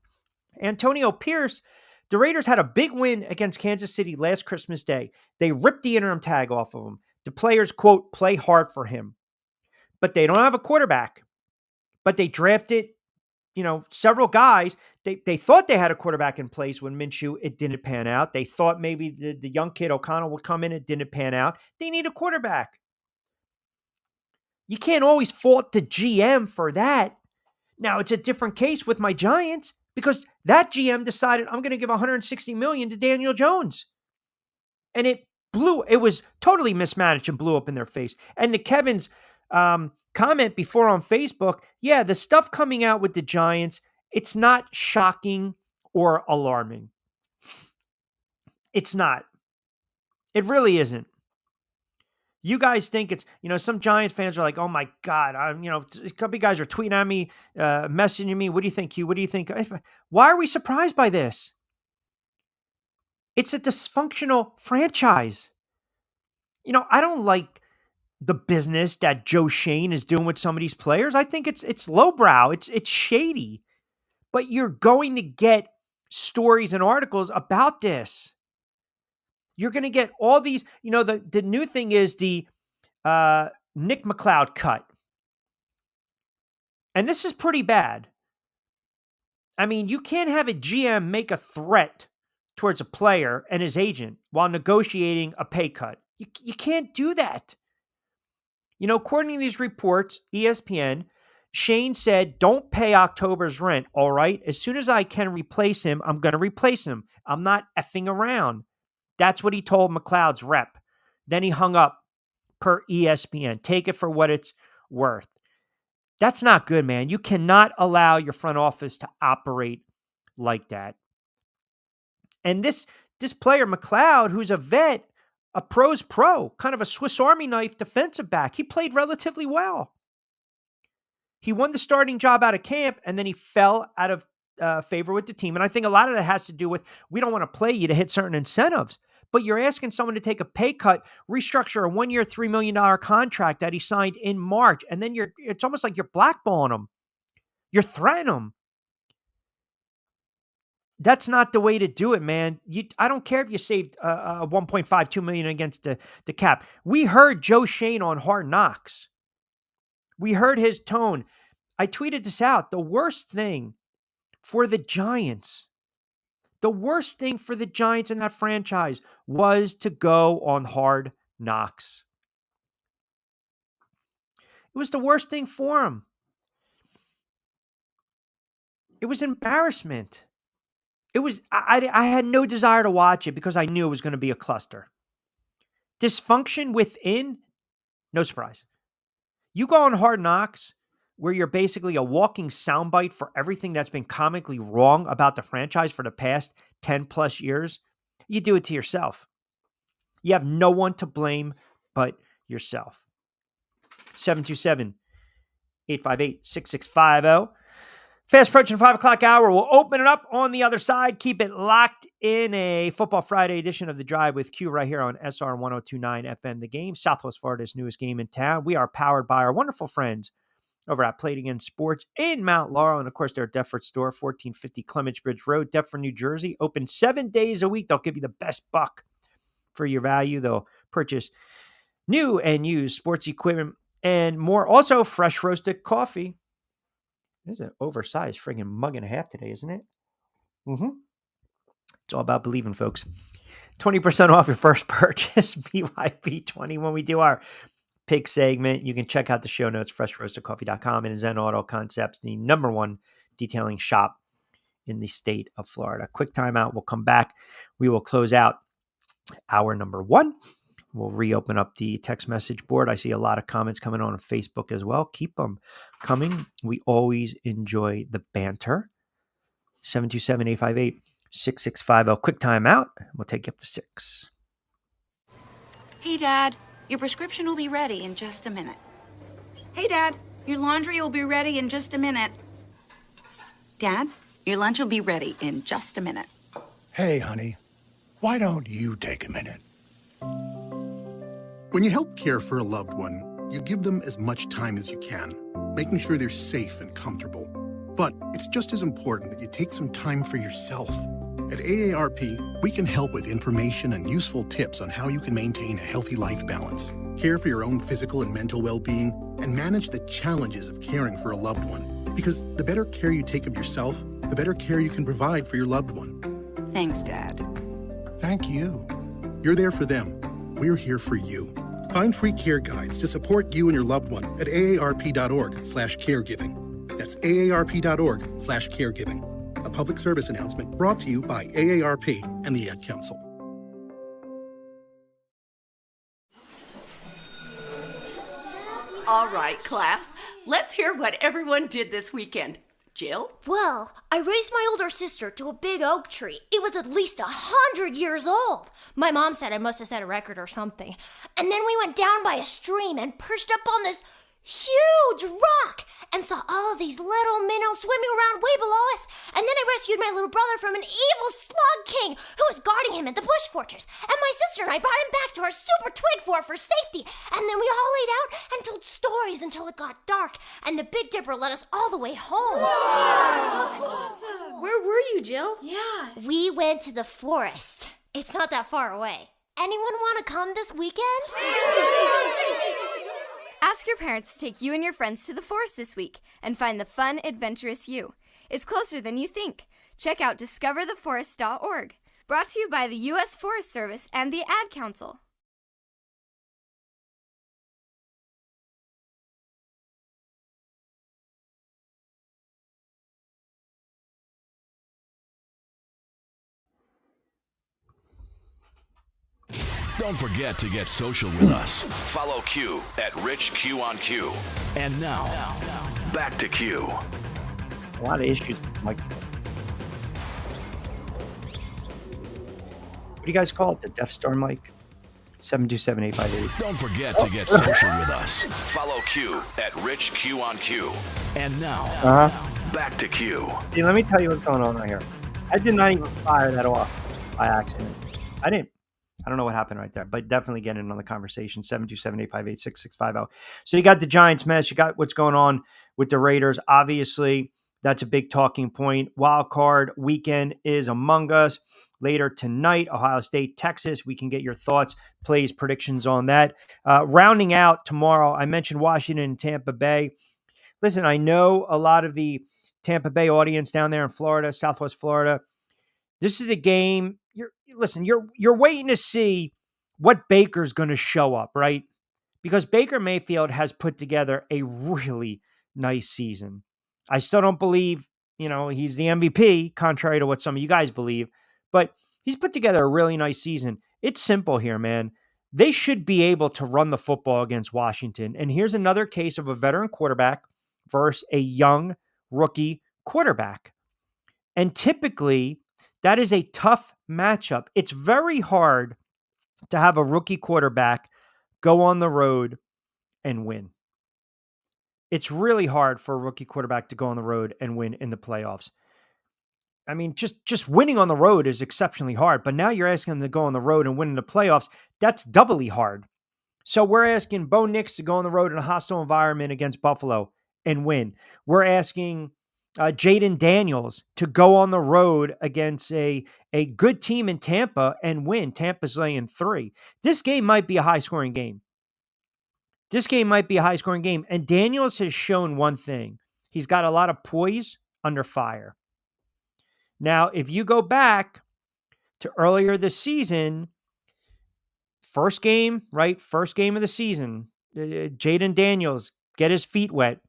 Antonio Pierce, the Raiders had a big win against Kansas City last Christmas Day. They ripped the interim tag off of him. The players, quote, play hard for him. But they don't have a quarterback. But they drafted, several guys. They thought they had a quarterback in place when Minshew, it didn't pan out. They thought maybe the young kid O'Connell would come in. It didn't pan out. They need a quarterback. You can't always fault the GM for that. Now, it's a different case with my Giants because that GM decided I'm going to give $160 million to Daniel Jones. And it was totally mismanaged and blew up in their face. And to Kevin's comment before on Facebook, yeah, the stuff coming out with the Giants, it's not shocking or alarming. It's not. It really isn't. You guys think it's, some Giants fans are like, oh my God, a couple of guys are tweeting at me, messaging me. What do you think, Hugh? What do you think? Why are we surprised by this? It's a dysfunctional franchise. I don't like the business that Joe Schoen is doing with some of these players. I think it's lowbrow. It's shady. But you're going to get stories and articles about this. You're going to get all these, the new thing is the Nick McLeod cut. And this is pretty bad. I mean, you can't have a GM make a threat towards a player and his agent while negotiating a pay cut. You can't do that. According to these reports, ESPN, Shane said, don't pay October's rent, all right? As soon as I can replace him, I'm going to replace him. I'm not effing around. That's what he told McLeod's rep. Then he hung up per ESPN. Take it for what it's worth. That's not good, man. You cannot allow your front office to operate like that. And this player, McLeod, who's a vet, a pro's pro, kind of a Swiss Army knife defensive back, he played relatively well. He won the starting job out of camp, and then he fell out of favor with the team. And I think a lot of that has to do with we don't want to play you to hit certain incentives. But you're asking someone to take a pay cut, restructure a 1-year, $3 million contract that he signed in March, and then it's almost like you're blackballing him. You're threatening him. That's not the way to do it, man. I don't care if you saved $1.52 million against the cap. We heard Joe Schoen on Hard Knocks. We heard his tone. I tweeted this out. The worst thing for the Giants in that franchise was to go on Hard Knocks. It was the worst thing for him. It was embarrassment. It was, I had no desire to watch it because I knew it was going to be a cluster. Dysfunction within, no surprise. You go on Hard Knocks where you're basically a walking soundbite for everything that's been comically wrong about the franchise for the past 10 plus years. You do it to yourself. You have no one to blame but yourself. 727-858-6650. Fast approaching 5 o'clock hour. We'll open it up on the other side. Keep it locked in a Football Friday edition of The Drive with Q right here on SR 1029 FM. The Game, Southwest Florida's newest game in town. We are powered by our wonderful friends over at Play It Again Sports in Mount Laurel. And of course, their Deptford store, 1450 Clements Bridge Road, Deptford, New Jersey. Open 7 days a week. They'll give you the best buck for your value. They'll purchase new and used sports equipment and more. Also, fresh roasted coffee. This is an oversized friggin' mug and a half today, isn't it? It's all about believing, folks. 20% off your first purchase, BYP20, when we do our pick segment. You can check out the show notes, freshroastedcoffee.com, and Zen Auto Concepts, the #1 detailing shop in the state of Florida. Quick timeout. We'll come back. We will close out hour number 1. We'll reopen up the text message board. I see a lot of comments coming on Facebook as well. Keep them coming. We always enjoy the banter. 727-858-6650. Quick time out. We'll take you up to 6. Hey, Dad, your prescription will be ready in just a minute. Hey, Dad, your laundry will be ready in just a minute. Dad, your lunch will be ready in just a minute. Hey, honey, why don't you take a minute? When you help care for a loved one, you give them as much time as you can, making sure they're safe and comfortable. But it's just as important that you take some time for yourself. At AARP, we can help with information and useful tips on how you can maintain a healthy life balance, care for your own physical and mental well-being, and manage the challenges of caring for a loved one. Because the better care you take of yourself, the better care you can provide for your loved one. Thanks, Dad. Thank you. You're there for them. We're here for you. Find free care guides to support you and your loved one at aarp.org/caregiving. That's aarp.org/caregiving. A public service announcement brought to you by AARP and the Ad Council. All right, class. Let's hear what everyone did this weekend. Jill? Well, I raised my older sister to a big oak tree. It was at least 100 years old. My mom said I must have set a record or something. And then we went down by a stream and perched up on this huge rock and saw all of these little minnows swimming around way below us. And then I rescued my little brother from an evil slug king who was guarding him in the bush fortress. And my sister and I brought him back to our super twig fort for safety. And then we all laid out and told stories until it got dark. And the Big Dipper led us all the way home. Awesome. Where were you, Jill? Yeah. We went to the forest. It's not that far away. Anyone want to come this weekend? Ask your parents to take you and your friends to the forest this week and find the fun, adventurous you. It's closer than you think. Check out discovertheforest.org. Brought to you by the U.S. Forest Service and the Ad Council. Don't forget to get social with us. Follow Q at RichQ on Q. And now, back to Q. A lot of issues, Mike. What do you guys call it? The Death Star mic? 727-858. Don't forget to get social with us. Follow Q at RichQ on Q. And now, back to Q. See, let me tell you what's going on right here. I did not even fire that off by accident. I don't know what happened right there, but definitely get in on the conversation. 727-858-6650. So you got the Giants mess. You got what's going on with the Raiders. Obviously, that's a big talking point. Wild card weekend is among us. Later tonight, Ohio State, Texas. We can get your thoughts, plays, predictions on that. Rounding out tomorrow, I mentioned Washington and Tampa Bay. Listen, I know a lot of the Tampa Bay audience down there in Florida, Southwest Florida. This is a game. You're waiting to see what Baker's going to show up, right? Because Baker Mayfield has put together a really nice season. I still don't believe, he's the MVP, contrary to what some of you guys believe, but he's put together a really nice season. It's simple here, man. They should be able to run the football against Washington. And here's another case of a veteran quarterback versus a young rookie quarterback. And typically, that is a tough matchup. It's very hard to have a rookie quarterback go on the road and win. It's really hard for a rookie quarterback to go on the road and win in the playoffs. I mean, just winning on the road is exceptionally hard, but now you're asking them to go on the road and win in the playoffs. That's doubly hard. So we're asking Bo Nix to go on the road in a hostile environment against Buffalo and win. We're asking Jaden Daniels to go on the road against a good team in Tampa and win. Tampa's laying 3. This game might be a high-scoring game. And Daniels has shown one thing. He's got a lot of poise under fire. Now, if you go back to earlier this season, first game of the season, Jaden Daniels get his feet wet.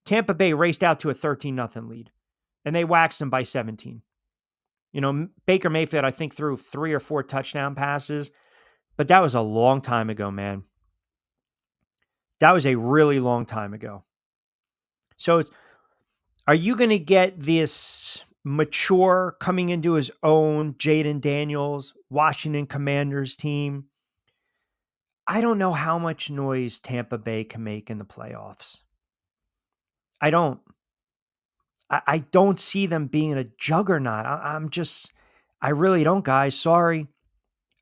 Tampa Bay raced out to a 13-0 lead, and they waxed him by 17. Baker Mayfield, I think, threw 3 or 4 touchdown passes, but that was a long time ago, man. That was a really long time ago. So are you going to get this mature, coming into his own Jaden Daniels, Washington Commanders team? I don't know how much noise Tampa Bay can make in the playoffs. I don't see them being a juggernaut. I really don't, guys. Sorry.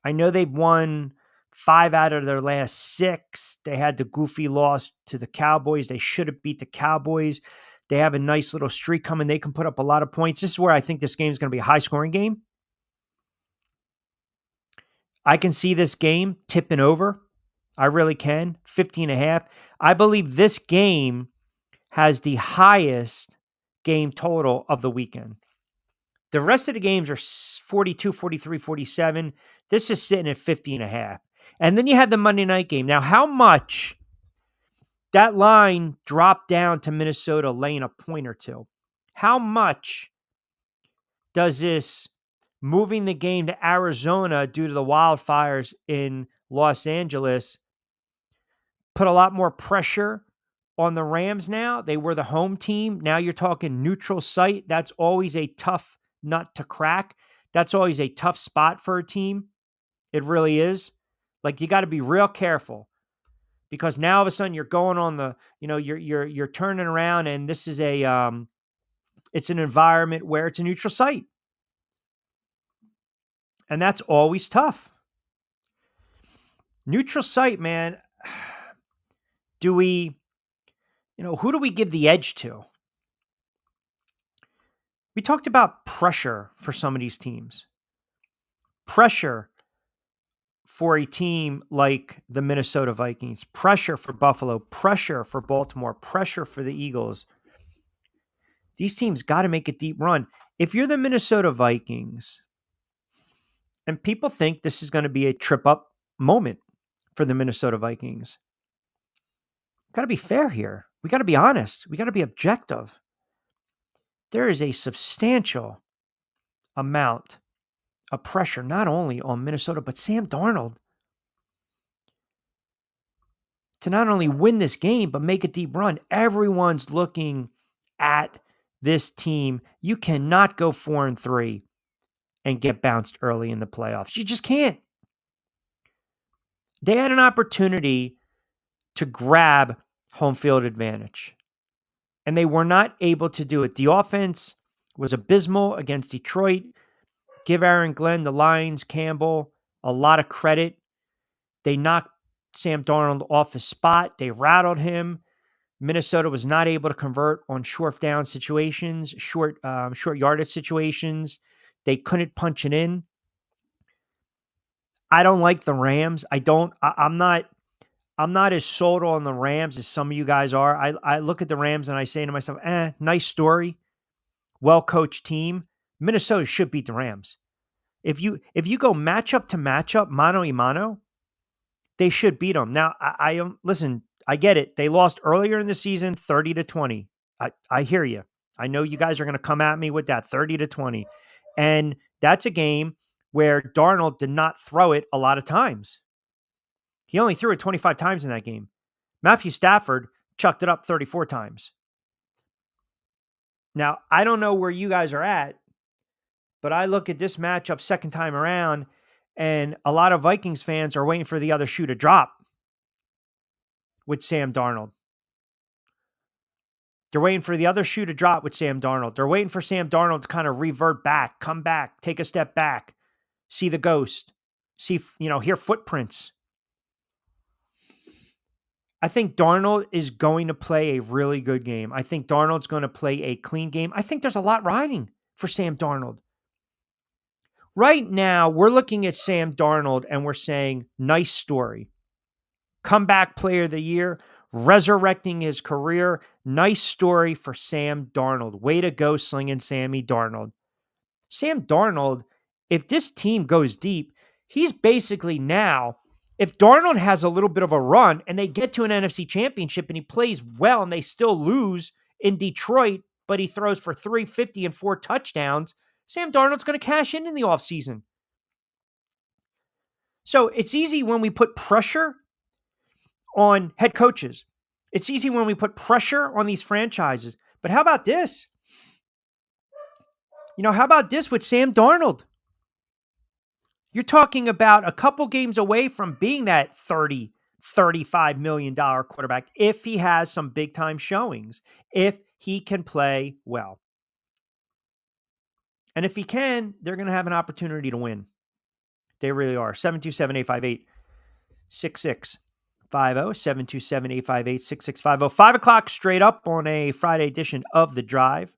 I know they've won 5 out of their last 6. They had the goofy loss to the Cowboys. They should have beat the Cowboys. They have a nice little streak coming. They can put up a lot of points. This is where I think this game is going to be a high-scoring game. I can see this game tipping over. I really can. 15.5. I believe this game has the highest game total of the weekend. The rest of the games are 42, 43, 47. This is sitting at 50.5. And then you have the Monday night game. Now, how much that line dropped down to Minnesota laying a point or 2? How much does this moving the game to Arizona due to the wildfires in Los Angeles put a lot more pressure on the Rams now? They were the home team. Now you're talking neutral site. That's always a tough nut to crack. That's always a tough spot for a team. It really is. Like, you got to be real careful, because now all of a sudden you're going on the, you're turning around, and this is it's an environment where it's a neutral site. And that's always tough. Neutral site, man. Who do we give the edge to? We talked about pressure for some of these teams. Pressure for a team like the Minnesota Vikings. Pressure for Buffalo. Pressure for Baltimore. Pressure for the Eagles. These teams got to make a deep run. If you're the Minnesota Vikings, and people think this is going to be a trip-up moment for the Minnesota Vikings, got to be fair here. We got to be honest. We got to be objective. There is a substantial amount of pressure, not only on Minnesota, but Sam Darnold, to not only win this game, but make a deep run. Everyone's looking at this team. You cannot go 4-3 and get bounced early in the playoffs. You just can't. They had an opportunity to grab home field advantage, and they were not able to do it. The offense was abysmal against Detroit. Give Aaron Glenn, the Lions, Campbell, a lot of credit. They knocked Sam Darnold off his spot. They rattled him. Minnesota was not able to convert on short down situations, short yardage situations. They couldn't punch it in. I don't like the Rams. I'm not as sold on the Rams as some of you guys are. I look at the Rams and I say to myself, nice story, well-coached team. Minnesota should beat the Rams. If you go matchup to matchup, mano a mano, they should beat them. Now, listen, I get it. They lost earlier in the season, 30-20. I hear you. I know you guys are going to come at me with that 30-20. And that's a game where Darnold did not throw it a lot of times. He only threw it 25 times in that game. Matthew Stafford chucked it up 34 times. Now, I don't know where you guys are at, but I look at this matchup second time around, and a lot of Vikings fans are waiting for the other shoe to drop with Sam Darnold. They're waiting for the other shoe to drop with Sam Darnold. They're waiting for Sam Darnold to kind of revert back, come back, take a step back, see the ghost, hear footprints. I think Darnold is going to play a really good game. I think Darnold's going to play a clean game. I think there's a lot riding for Sam Darnold. Right now, we're looking at Sam Darnold and we're saying, nice story. Comeback player of the year, resurrecting his career. Nice story for Sam Darnold. Way to go, slinging Sammy Darnold. Sam Darnold, if this team goes deep, he's basically now, if Darnold has a little bit of a run and they get to an NFC championship and he plays well and they still lose in Detroit, but he throws for 350 and 4 touchdowns, Sam Darnold's going to cash in the offseason. So it's easy when we put pressure on head coaches. It's easy when we put pressure on these franchises. But how about this? How about this with Sam Darnold? You're talking about a couple games away from being that $30, $35 million quarterback if he has some big-time showings, if he can play well. And if he can, they're going to have an opportunity to win. They really are. 727-858-6650. 727-858-6650. 5 o'clock straight up on a Friday edition of The Drive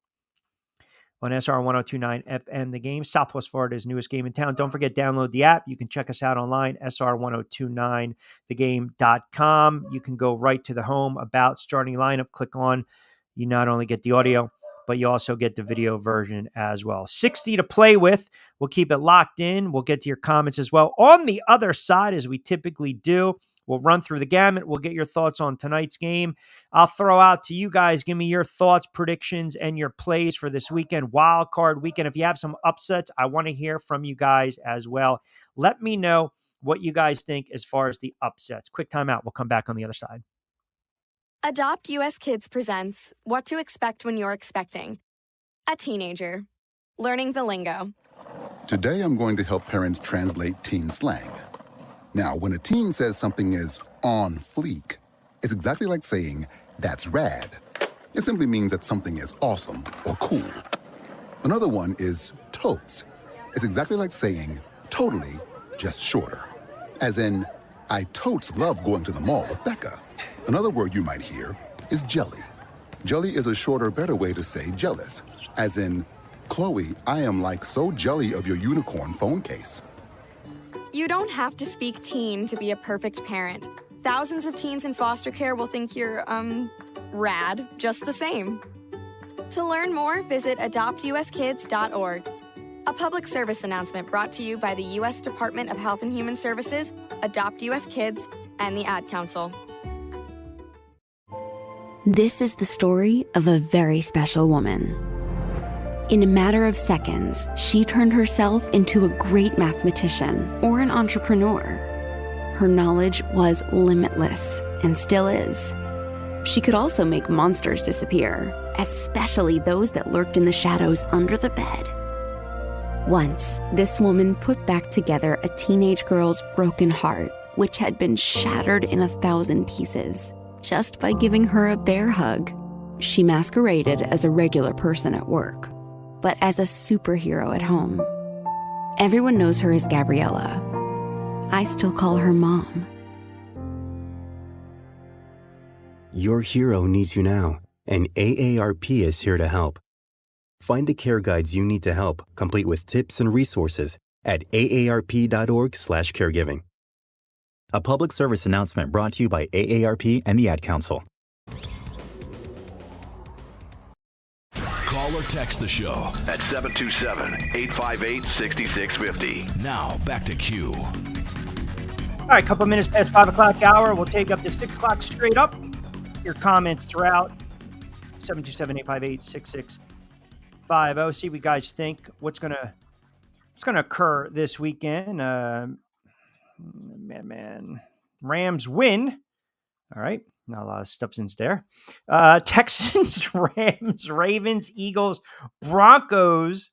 on SR 1029 FM, The Game, Southwest Florida's newest game in town. Don't forget, download the app. You can check us out online, sr1029thegame.com. You can go right to the home about starting lineup, click on. You not only get the audio, but you also get the video version as well. 60 to play with. We'll keep it locked in. We'll get to your comments as well. On the other side, as we typically do, we'll run through the gamut. We'll get your thoughts on tonight's game. I'll throw out to you guys. Give me your thoughts, predictions, and your plays for this weekend, wild card weekend. If you have some upsets, I want to hear from you guys as well. Let me know what you guys think as far as the upsets. Quick timeout. We'll come back on the other side. Adopt US Kids presents What to Expect When You're Expecting. A teenager. Learning the lingo. Today I'm going to help parents translate teen slang. Now, when a teen says something is on fleek, it's exactly like saying, that's rad. It simply means that something is awesome or cool. Another one is totes. It's exactly like saying, totally, just shorter. As in, I totes love going to the mall with Becca. Another word you might hear is jelly. Jelly is a shorter, better way to say jealous. As in, Chloe, I am like so jelly of your unicorn phone case. You don't have to speak teen to be a perfect parent. Thousands of teens in foster care will think you're, rad just the same. To learn more, visit adoptuskids.org. A public service announcement brought to you by the U.S. Department of Health and Human Services, Adopt U.S. Kids, and the Ad Council. This is the story of a very special woman. In a matter of seconds, she turned herself into a great mathematician or an entrepreneur. Her knowledge was limitless and still is. She could also make monsters disappear, especially those that lurked in the shadows under the bed. Once, this woman put back together a teenage girl's broken heart, which had been shattered in 1,000 pieces, just by giving her a bear hug. She masqueraded as a regular person at work, but as a superhero at home. Everyone knows her as Gabriella. I still call her Mom. Your hero needs you now, and AARP is here to help. Find the care guides you need to help, complete with tips and resources at aarp.org/caregiving. A public service announcement brought to you by AARP and the Ad Council. Call or text the show at 727-858-6650. Now, back to Q. All right, a couple minutes past 5 o'clock hour. We'll take up to 6 o'clock straight up. Your comments throughout. 727-858-6650. See what you guys think. What's gonna occur this weekend? Rams win. All right. Not a lot of Stubsons there. Texans, Rams, Ravens, Eagles, Broncos,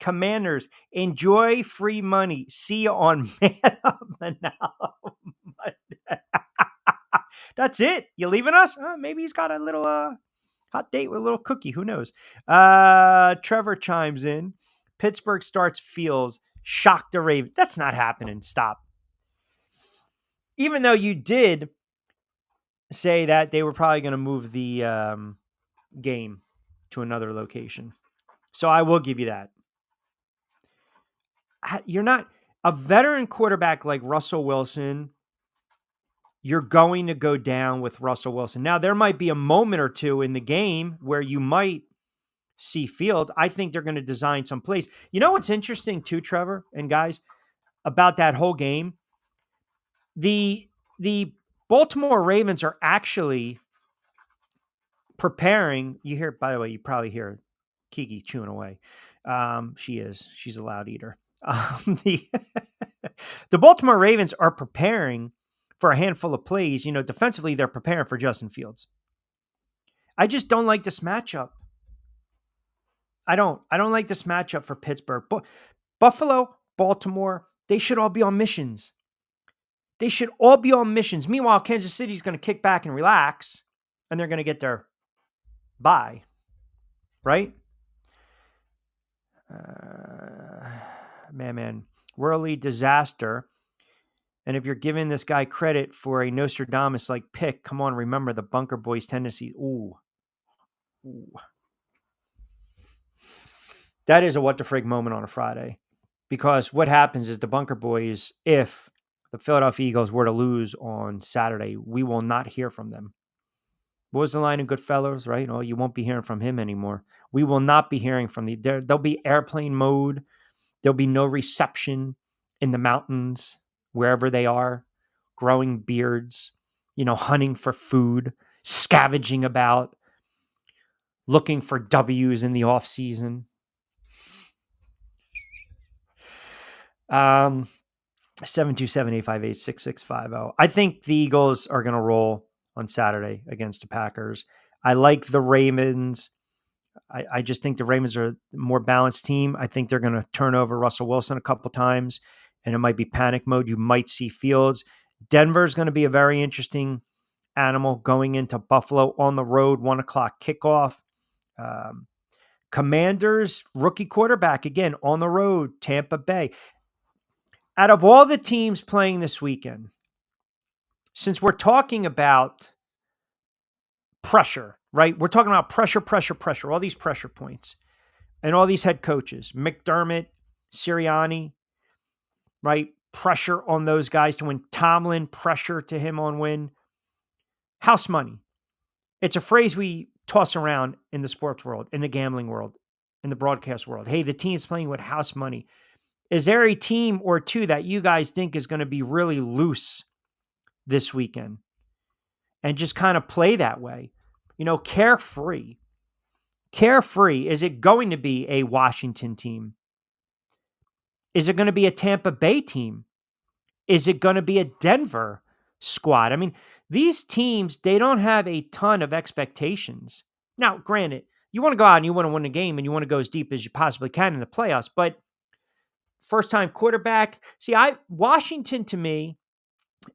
Commanders. Enjoy free money. See you on Man Up Now. That's it. You leaving us? Maybe he's got a little Hot date with a little cookie. Who knows? Trevor chimes in. Pittsburgh starts Fields. Shock the Ravens. That's not happening. Stop. Even though you did say that they were probably going to move the game to another location. So I will give you that. You're not a veteran quarterback like Russell Wilson. You're going to go down with Russell Wilson. Now, there might be a moment or two in the game where you might see Fields. I think they're going to design some plays. You know what's interesting too, Trevor and guys, about that whole game? The Baltimore Ravens are actually preparing. You hear, by the way, you probably hear Kiki chewing away. She's a loud eater. The Baltimore Ravens are preparing for a handful of plays. You know, defensively, they're preparing for Justin Fields. I just don't like this matchup. I don't like this matchup for Pittsburgh. Buffalo, Baltimore, they should all be on missions. They should all be on missions. Meanwhile, Kansas City's going to kick back and relax, and they're going to get their bye, right? Worldly disaster. And if you're giving this guy credit for a Nostradamus-like pick, come on, remember the Bunker Boys' tendency. Ooh. That is a what the frig moment on a Friday. Because what happens is the Bunker Boys, if the Philadelphia Eagles were to lose on Saturday, we will not hear from them. What was the line in Goodfellas, right? Oh, you won't be hearing from him anymore. We will not be hearing from there'll be airplane mode. There'll be no reception in the mountains, wherever they are, growing beards, hunting for food, scavenging about, looking for W's in the off season. 727-858-6650. I think the Eagles are going to roll on Saturday against the Packers. I like the Ravens. I just think the Ravens are a more balanced team. I think they're going to turn over Russell Wilson a couple times, and it might be panic mode. You might see Fields. Denver's going to be a very interesting animal going into Buffalo on the road, 1:00 kickoff. Commanders, rookie quarterback, again, on the road, Tampa Bay. Out of all the teams playing this weekend, since we're talking about pressure, right? We're talking about pressure, all these pressure points, and all these head coaches, McDermott, Sirianni, right? Pressure on those guys to win. Tomlin, pressure to him on win. House money. It's a phrase we toss around in the sports world, in the gambling world, in the broadcast world. Hey, the team's playing with house money. Is there a team or two that you guys think is going to be really loose this weekend and just kind of play that way? Carefree. Carefree. Is it going to be a Washington team? Is it going to be a Tampa Bay team? Is it going to be a Denver squad? I mean, these teams, they don't have a ton of expectations. Now, granted, you want to go out and you want to win a game and you want to go as deep as you possibly can in the playoffs, but first-time quarterback. See, Washington to me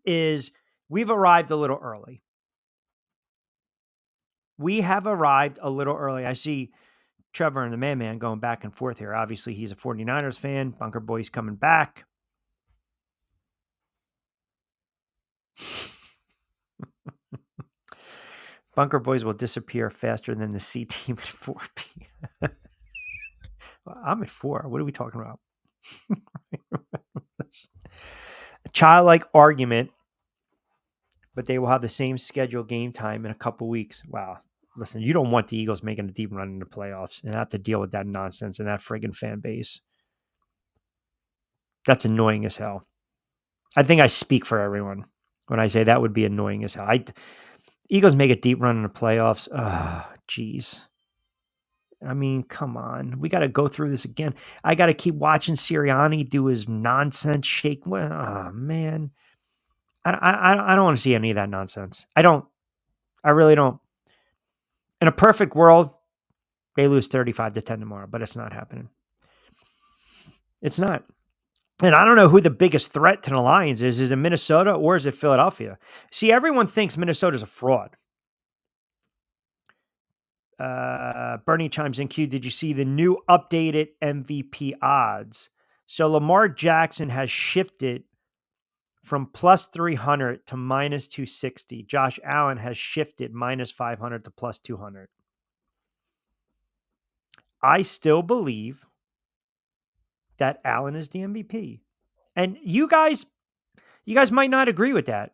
is we've arrived a little early. We have arrived a little early. I see Trevor and the man going back and forth here. Obviously, he's a 49ers fan. Bunker Boy's coming back. Bunker Boys will disappear faster than the C team at 4 p.m. I'm at 4. What are we talking about? A childlike argument, but they will have the same scheduled game time in a couple weeks. Wow. Listen, you don't want the Eagles making a deep run in the playoffs and have to deal with that nonsense and that friggin' fan base. That's annoying as hell. I think I speak for everyone when I say that would be annoying as hell. Eagles make a deep run in the playoffs. Oh, geez. I mean, come on. We got to go through this again. I got to keep watching Sirianni do his nonsense shake. Oh, man. I don't want to see any of that nonsense. I don't. I really don't. In a perfect world, they lose 35-10 tomorrow, but it's not happening. It's not. And I don't know who the biggest threat to the Lions is. Is it Minnesota or is it Philadelphia? See, everyone thinks Minnesota's a fraud. Bernie chimes in, Q, did you see the new updated MVP odds? So Lamar Jackson has shifted from plus 300 to minus 260. Josh Allen has shifted minus 500 to plus 200. I still believe that Allen is the MVP. And you guys might not agree with that.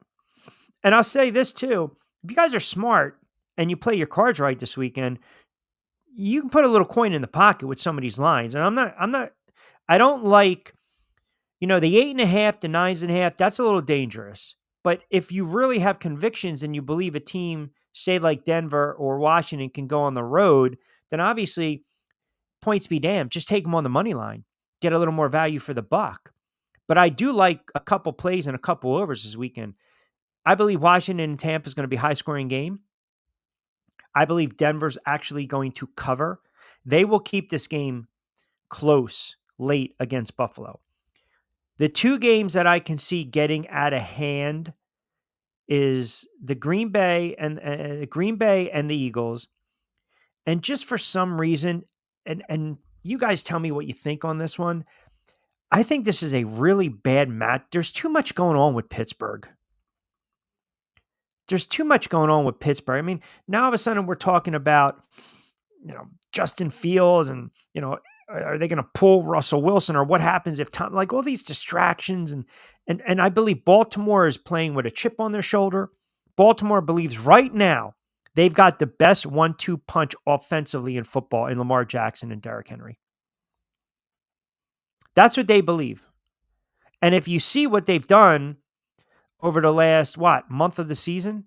And I'll say this too. If you guys are smart and you play your cards right this weekend, you can put a little coin in the pocket with some of these lines. And I don't like, the 8.5 to 9.5. That's a little dangerous. But if you really have convictions and you believe a team, say like Denver or Washington, can go on the road, then obviously points be damned. Just take them on the money line. Get a little more value for the buck. But I do like a couple plays and a couple overs this weekend. I believe Washington and Tampa is going to be a high-scoring game. I believe Denver's actually going to cover. They will keep this game close late against Buffalo. The two games that I can see getting out of hand is the Green Bay and the Eagles. And just for some reason, and you guys tell me what you think on this one, I think this is a really bad match. There's too much going on with Pittsburgh. I mean, now all of a sudden we're talking about, Justin Fields and, are they going to pull Russell Wilson, or what happens if Tom, like all these distractions. And I believe Baltimore is playing with a chip on their shoulder. Baltimore believes right now they've got the best 1-2 punch offensively in football in Lamar Jackson and Derrick Henry. That's what they believe. And if you see what they've done over the last, month of the season?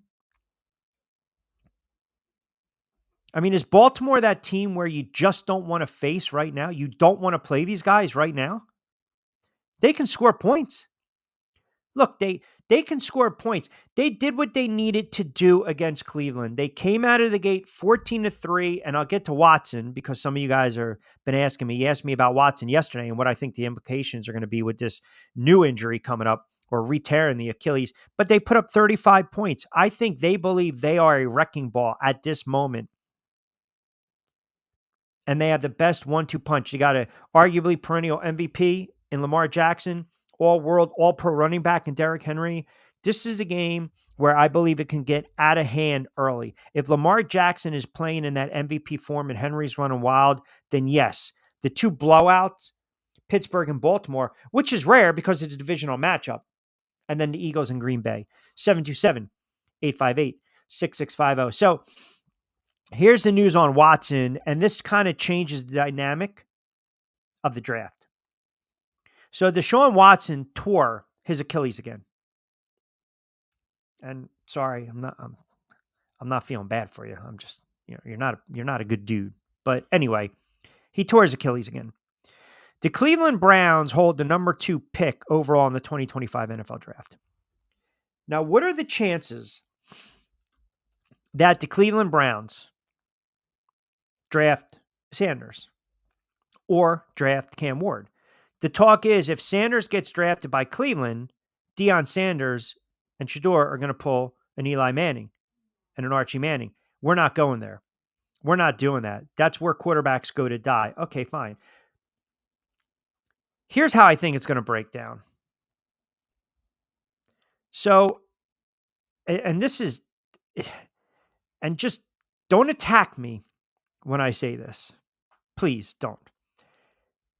I mean, is Baltimore that team where you just don't want to face right now? You don't want to play these guys right now? They can score points. Look, they can score points. They did what they needed to do against Cleveland. They came out of the gate 14-3, and I'll get to Watson because some of you guys have been asking me. You asked me about Watson yesterday and what I think the implications are going to be with this new injury coming up, or re-tearing the Achilles. But they put up 35 points. I think they believe they are a wrecking ball at this moment. And they have the best 1-2 punch. You got a arguably perennial MVP in Lamar Jackson, all-world, all-pro running back in Derrick Henry. This is a game where I believe it can get out of hand early. If Lamar Jackson is playing in that MVP form and Henry's running wild, then yes, the two blowouts, Pittsburgh and Baltimore, which is rare because it's a divisional matchup, and then the Eagles and Green Bay, 727-858-6650. So here's the news on Watson, and this kind of changes the dynamic of the draft. So Deshaun Watson tore his Achilles again. And sorry, I'm not feeling bad for you. I'm just, you're not a good dude. But anyway, he tore his Achilles again. The Cleveland Browns hold the number 2 pick overall in the 2025 NFL Draft. Now, what are the chances that the Cleveland Browns draft Sanders or draft Cam Ward? The talk is if Sanders gets drafted by Cleveland, Deion Sanders and Shador are going to pull an Eli Manning and an Archie Manning. We're not going there. We're not doing that. That's where quarterbacks go to die. Okay, fine. Here's how I think it's going to break down. So, and this is, and just don't attack me when I say this. Please don't.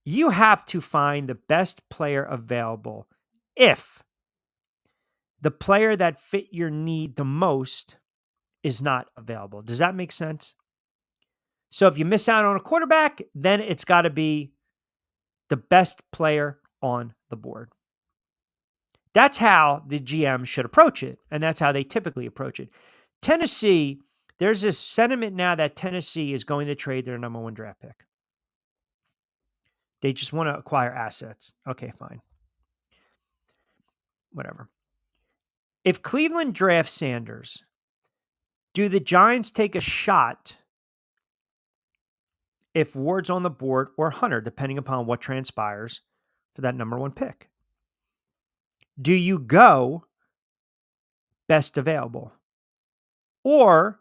You have to find the best player available if the player that fit your need the most is not available. Does that make sense? So if you miss out on a quarterback, then it's got to be the best player on the board. That's how the GM should approach it, and that's how they typically approach it. Tennessee, there's this sentiment now that Tennessee is going to trade their number 1 draft pick. They just want to acquire assets. Okay, fine. Whatever. If Cleveland drafts Sanders, do the Giants take a shot if Ward's on the board or Hunter, depending upon what transpires for that number 1 pick? Do you go best available? Or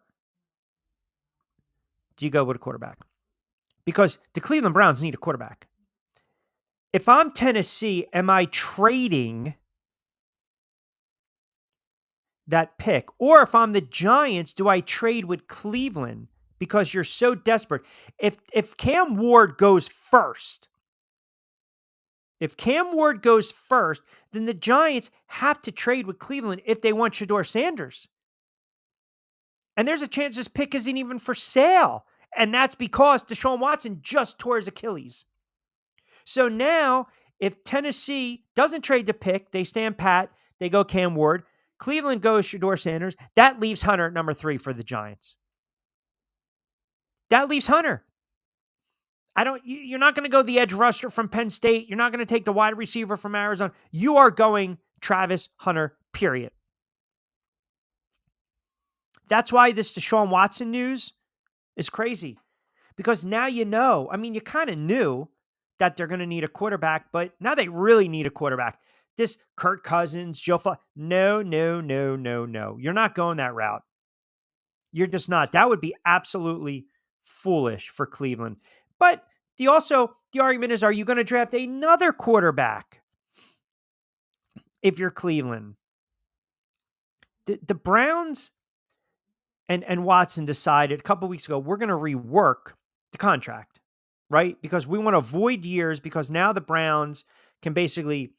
do you go with a quarterback? Because the Cleveland Browns need a quarterback. If I'm Tennessee, am I trading that pick? Or if I'm the Giants, do I trade with Cleveland because you're so desperate? If Cam Ward goes first, then the Giants have to trade with Cleveland if they want Shedeur Sanders. And there's a chance this pick isn't even for sale. And that's because Deshaun Watson just tore his Achilles. So now, if Tennessee doesn't trade the pick, they stand pat, they go Cam Ward, Cleveland goes Shedeur Sanders, that leaves Hunter at number 3 for the Giants. That leaves Hunter. You're not going to go the edge rusher from Penn State. You're not going to take the wide receiver from Arizona. You are going Travis Hunter, period. That's why this Deshaun Watson news is crazy. Because now you know. I mean, you kind of knew that they're going to need a quarterback, but now they really need a quarterback. This Kirk Cousins, no. You're not going that route. You're just not. That would be absolutely foolish for Cleveland. But the argument is, are you going to draft another quarterback if you're Cleveland? The Browns and Watson decided a couple weeks ago, we're going to rework the contract, right? Because we want to avoid years, because now the Browns can basically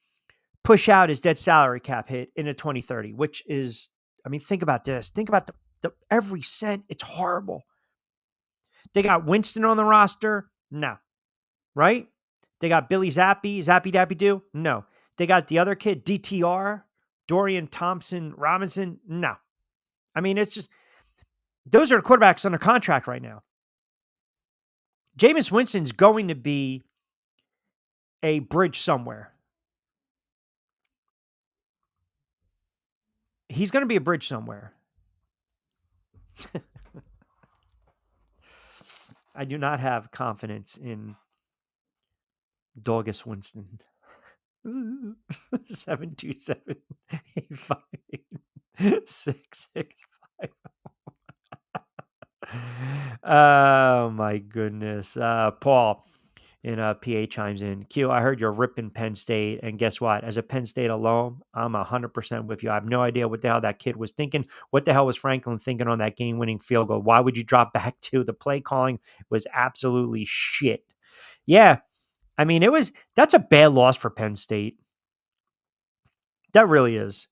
push out his dead salary cap hit into 2030, which is, I mean, think about this. Think about the every cent. It's horrible. They got Winston on the roster? No. Right? They got Billy Zappe Dappy Doo? No. They got the other kid, DTR, Dorian Thompson Robinson? No. I mean, it's just, those are the quarterbacks under contract right now. Jameis Winston's going to be a bridge somewhere. He's going to be a bridge somewhere. I do not have confidence in Dogus Winston. 727-858-665. Oh my goodness. Paul in PA chimes in. Q, I heard you're ripping Penn State, and guess what? As a Penn State alum, I'm 100% with you. I have no idea what the hell that kid was thinking. What the hell was Franklin thinking on that game-winning field goal? Why would you drop back to? The play calling was absolutely shit. Yeah, I mean, that's a bad loss for Penn State. That really is.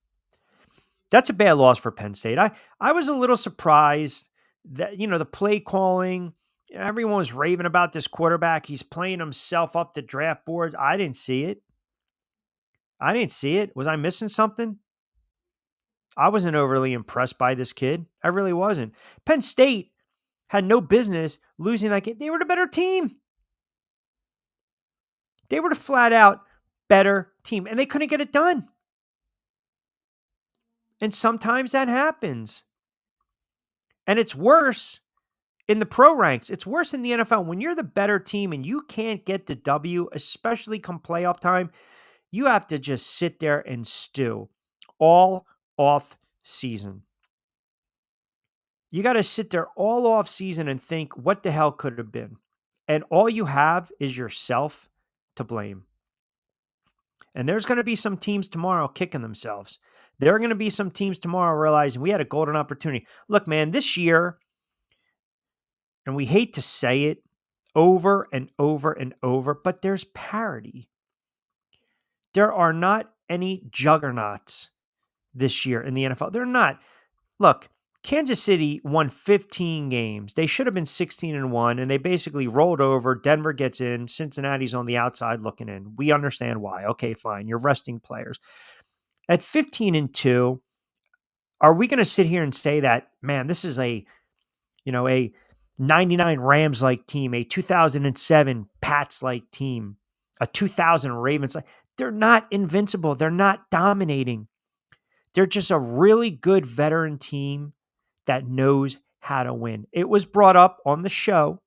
That's a bad loss for Penn State. I was a little surprised that, the play calling, everyone was raving about this quarterback. He's playing himself up the draft boards. I didn't see it. Was I missing something? I wasn't overly impressed by this kid. I really wasn't. Penn State had no business losing that game. They were the better team. They were the flat out better team, and they couldn't get it done. And sometimes that happens. And it's worse in the pro ranks. It's worse in the NFL. When you're the better team and you can't get the W, especially come playoff time, you have to just sit there and stew all off season. You got to sit there all off season and think, what the hell could it have been? And all you have is yourself to blame. And there's going to be some teams tomorrow kicking themselves. There are going to be some teams tomorrow realizing we had a golden opportunity. Look, man, this year, and we hate to say it over and over and over, but there's parity. There are not any juggernauts this year in the NFL. They're not. Look, Kansas City won 15 games. They should have been 16-1, and they basically rolled over. Denver gets in. Cincinnati's on the outside looking in. We understand why. Okay, fine. You're resting players. At 15-2, are we going to sit here and say that, man, this is a 99 Rams-like team, a 2007 Pats-like team, a 2000 Ravens? They're not invincible. They're not dominating. They're just a really good veteran team that knows how to win. It was brought up on the show,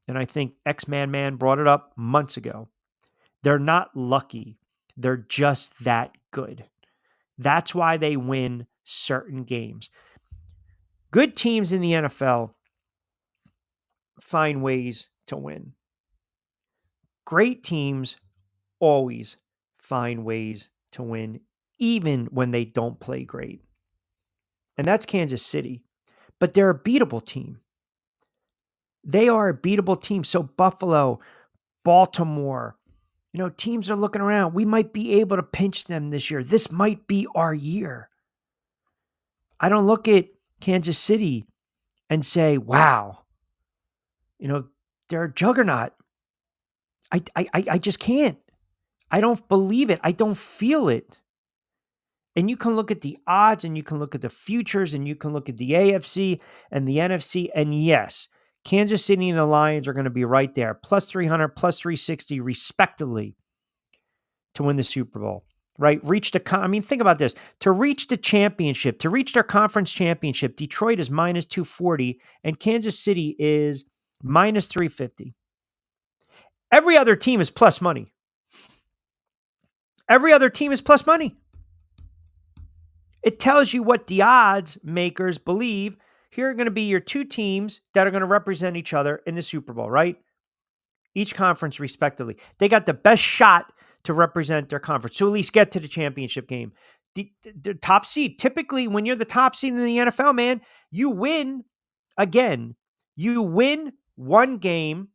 and I think X-Man brought it up months ago. They're not lucky. They're just that good. That's why they win certain games. Good teams in the NFL find ways to win. Great teams always find ways to win, even when they don't play great. And that's Kansas City. But they're a beatable team. They are a beatable team. So Buffalo, Baltimore, teams are looking around. We might be able to pinch them this year. This might be our year. I don't look at Kansas City and say, wow, they're a juggernaut. I just can't. I don't believe it. I don't feel it. And you can look at the odds and you can look at the futures and you can look at the AFC and the NFC. And yes, Kansas City and the Lions are going to be right there, plus 300, plus 360 respectively to win the Super Bowl, right? Think about this. To reach the championship, to reach their conference championship, Detroit is minus 240 and Kansas City is minus 350. Every other team is plus money. Every other team is plus money. It tells you what the odds makers believe. Here are going to be your two teams that are going to represent each other in the Super Bowl, right? Each conference respectively. They got the best shot to represent their conference, to at least get to the championship game. The top seed, typically when you're the top seed in the NFL, man, you win again. You win one game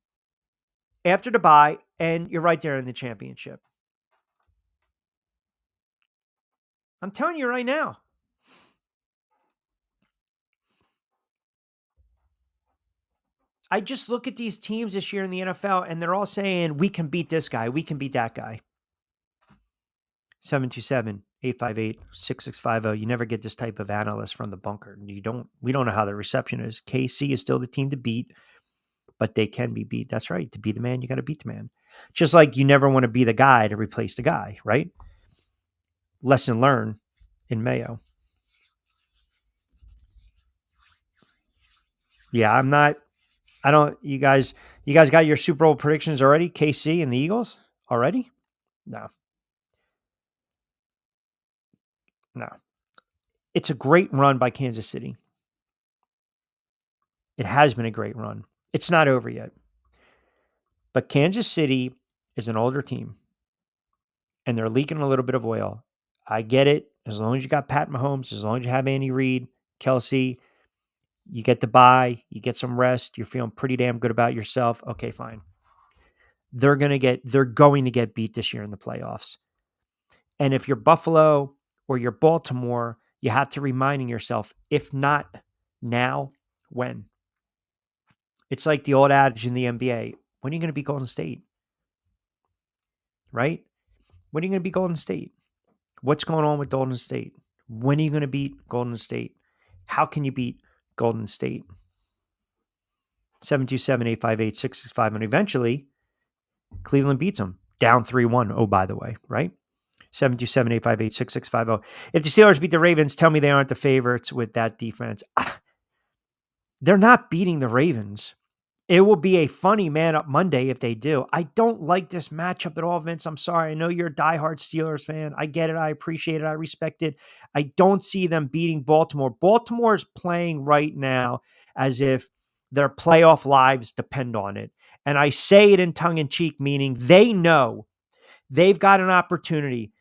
after the bye, and you're right there in the championship. I'm telling you right now. I just look at these teams this year in the NFL, and they're all saying, we can beat this guy. We can beat that guy. 727-858-6650. You never get this type of analyst from the bunker. We don't know how the reception is. KC is still the team to beat, but they can be beat. That's right. To be the man, you got to beat the man. Just like you never want to be the guy to replace the guy, right? Lesson learned in Mayo. Yeah, you guys got your Super Bowl predictions already? KC and the Eagles already? No. It's a great run by Kansas City. It has been a great run. It's not over yet. But Kansas City is an older team, and they're leaking a little bit of oil. I get it. As long as you got Pat Mahomes, as long as you have Andy Reid, Kelsey, you get the bye, you get some rest, you're feeling pretty damn good about yourself. Okay, fine. They're going to get beat this year in the playoffs. And if you're Buffalo or you're Baltimore, you have to reminding yourself, if not now, when? It's like the old adage in the NBA. When are you going to beat Golden State? Right? When are you going to beat Golden State? What's going on with Golden State? When are you going to beat Golden State? How can you beat Golden State? 727-858-6650. And eventually, Cleveland beats them. Down 3-1. Oh, by the way, right? 727-858-6650. If the Steelers beat the Ravens, tell me they aren't the favorites with that defense. They're not beating the Ravens. It will be a funny man-up Monday if they do. I don't like this matchup at all, Vince. I'm sorry. I know you're a diehard Steelers fan. I get it. I appreciate it. I respect it. I don't see them beating Baltimore. Baltimore is playing right now as if their playoff lives depend on it. And I say it in tongue-in-cheek, meaning they know they've got an opportunity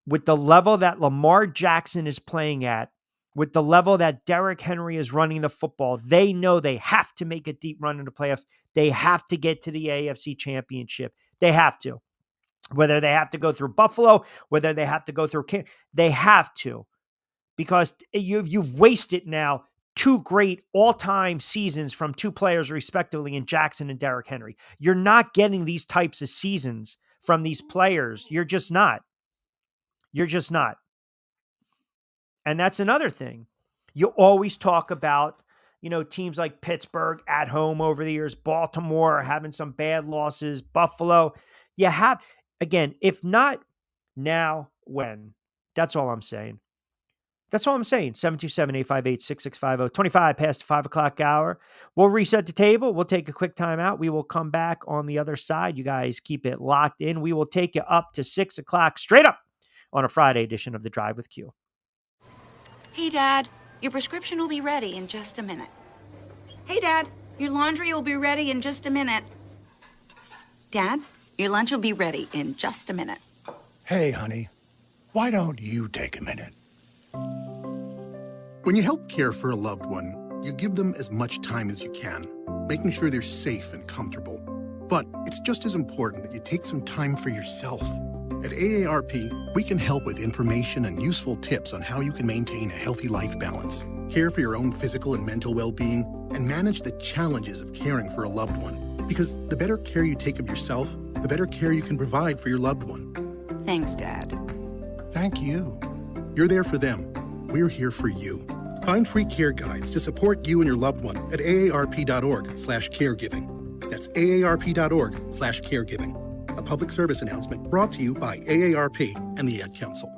with the level that Lamar Jackson is playing at, with the level that Derrick Henry is running the football. They know they have to make a deep run in the playoffs. They have to get to the AFC Championship. They have to. Whether they have to go through Buffalo, whether they have to go through they have to. Because you've wasted now two great all-time seasons from two players respectively in Jackson and Derrick Henry. You're not getting these types of seasons from these players. You're just not. You're just not. And that's another thing. You always talk about, teams like Pittsburgh at home over the years, Baltimore having some bad losses, Buffalo. You have, again, if not now, when? That's all I'm saying. That's all I'm saying. 727-858-6650, 25 past the 5 o'clock hour. We'll reset the table. We'll take a quick time out. We will come back on the other side. You guys keep it locked in. We will take you up to 6 o'clock straight up on a Friday edition of The Drive with Q. Hey, Dad, your prescription will be ready in just a minute. Hey, Dad, your laundry will be ready in just a minute. Dad, your lunch will be ready in just a minute. Hey, honey, why don't you take a minute? When you help care for a loved one, you give them as much time as you can, making sure they're safe and comfortable. But it's just as important that you take some time for yourself. At AARP, we can help with information and useful tips on how you can maintain a healthy life balance, care for your own physical and mental well-being, and manage the challenges of caring for a loved one. Because the better care you take of yourself, the better care you can provide for your loved one. Thanks, Dad. Thank you. You're there for them. We're here for you. Find free care guides to support you and your loved one at aarp.org/caregiving. That's aarp.org/caregiving. A public service announcement brought to you by AARP and the Ad Council.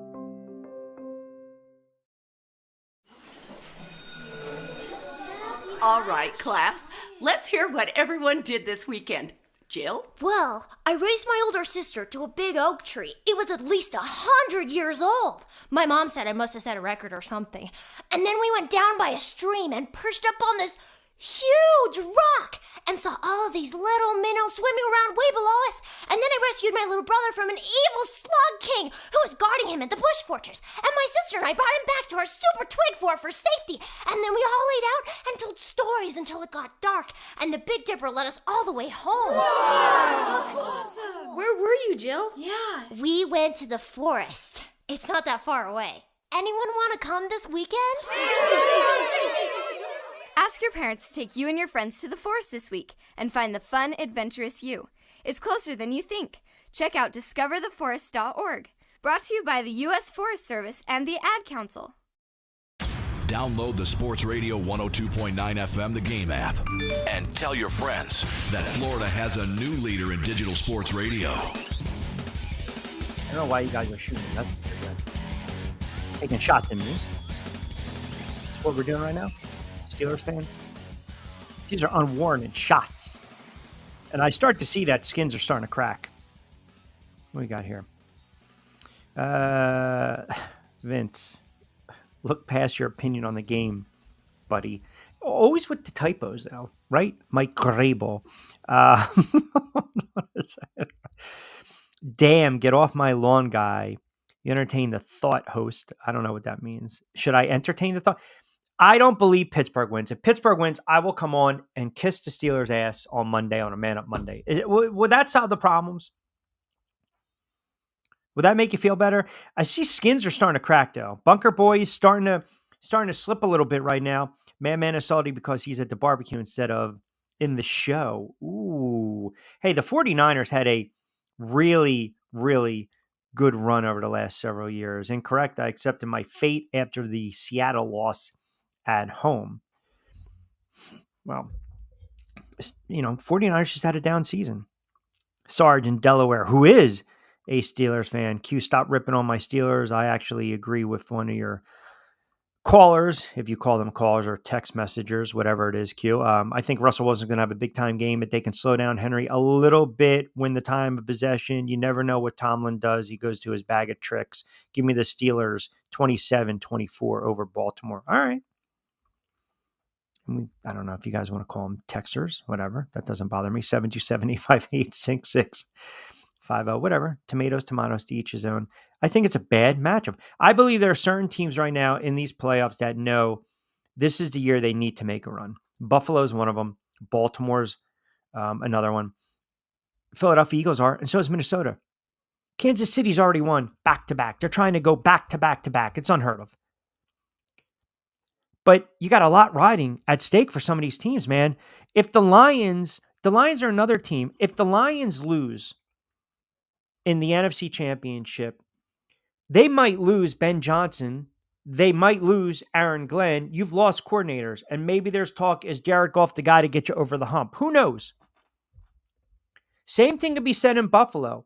All right, class. Let's hear what everyone did this weekend. Jill? Well, I raised my older sister to a big oak tree. It was at least 100 years old. My mom said I must have set a record or something. And then we went down by a stream and perched up on this huge rock and saw all of these little minnows swimming around way below us. And then I rescued my little brother from an evil slug king who was guarding him in the bush fortress. And my sister and I brought him back to our super twig fort for safety. And then we all laid out and told stories until it got dark. And the Big Dipper led us all the way home. Wow! Awesome! Where were you, Jill? Yeah. We went to the forest. It's not that far away. Anyone want to come this weekend? Ask your parents to take you and your friends to the forest this week and find the fun, adventurous you. It's closer than you think. Check out discovertheforest.org. Brought to you by the U.S. Forest Service and the Ad Council. Download the Sports Radio 102.9 FM The Game app and tell your friends that Florida has a new leader in digital sports radio. I don't know why you guys are shooting. That's taking shots at me. That's what we're doing right now. Steelers fans. These are unwarranted shots. And I start to see that skins are starting to crack. What do we got here? Vince, look past your opinion on the game, buddy. Always with the typos, though, right? Mike Grable. Damn, get off my lawn, guy. You entertain the thought host. I don't know what that means. Should I entertain the thought? I don't believe Pittsburgh wins. If Pittsburgh wins, I will come on and kiss the Steelers' ass on Monday, on a Man Up Monday. Would that solve the problems? Would that make you feel better? I see skins are starting to crack, though. Bunker Boy's starting to slip a little bit right now. Man is salty because he's at the barbecue instead of in the show. Ooh. Hey, the 49ers had a really, really good run over the last several years. Incorrect. I accepted my fate after the Seattle loss at home. Well, 49ers just had a down season. Sarge in Delaware, who is a Steelers fan. Q, stop ripping on my Steelers. I actually agree with one of your callers, if you call them callers or text messengers, whatever it is, Q. I think Russell Wilson's going to have a big-time game, but they can slow down Henry a little bit when the time of possession. You never know what Tomlin does. He goes to his bag of tricks. Give me the Steelers 27-24 over Baltimore. All right. I don't know if you guys want to call them texters, whatever. That doesn't bother me. 727-858-6650, whatever. Tomatoes to each his own. I think it's a bad matchup. I believe there are certain teams right now in these playoffs that know this is the year they need to make a run. Buffalo's one of them. Baltimore's another one. Philadelphia Eagles are, and so is Minnesota. Kansas City's already won back-to-back. They're trying to go back-to-back-to-back. It's unheard of. But you got a lot riding at stake for some of these teams, man. If the Lions are another team. If the Lions lose in the NFC Championship, they might lose Ben Johnson. They might lose Aaron Glenn. You've lost coordinators. And maybe there's talk, is Jared Goff the guy to get you over the hump? Who knows? Same thing could be said in Buffalo.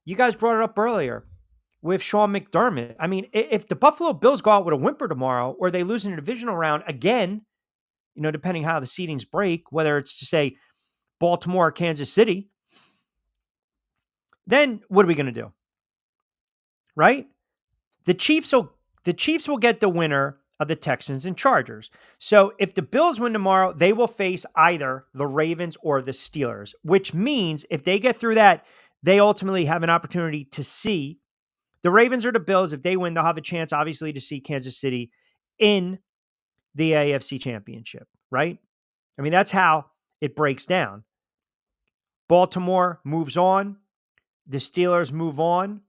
You guys brought it up earlier with Sean McDermott. I mean, if the Buffalo Bills go out with a whimper tomorrow, or they lose in a divisional round again, depending how the seedings break, whether it's to say Baltimore or Kansas City, then what are we going to do? Right? The Chiefs will get the winner of the Texans and Chargers. So if the Bills win tomorrow, they will face either the Ravens or the Steelers, which means if they get through that, they ultimately have an opportunity to see the Ravens or the Bills. If they win, they'll have a chance, obviously, to see Kansas City in the AFC Championship, right? I mean, that's how it breaks down. Baltimore moves on. The Steelers move on.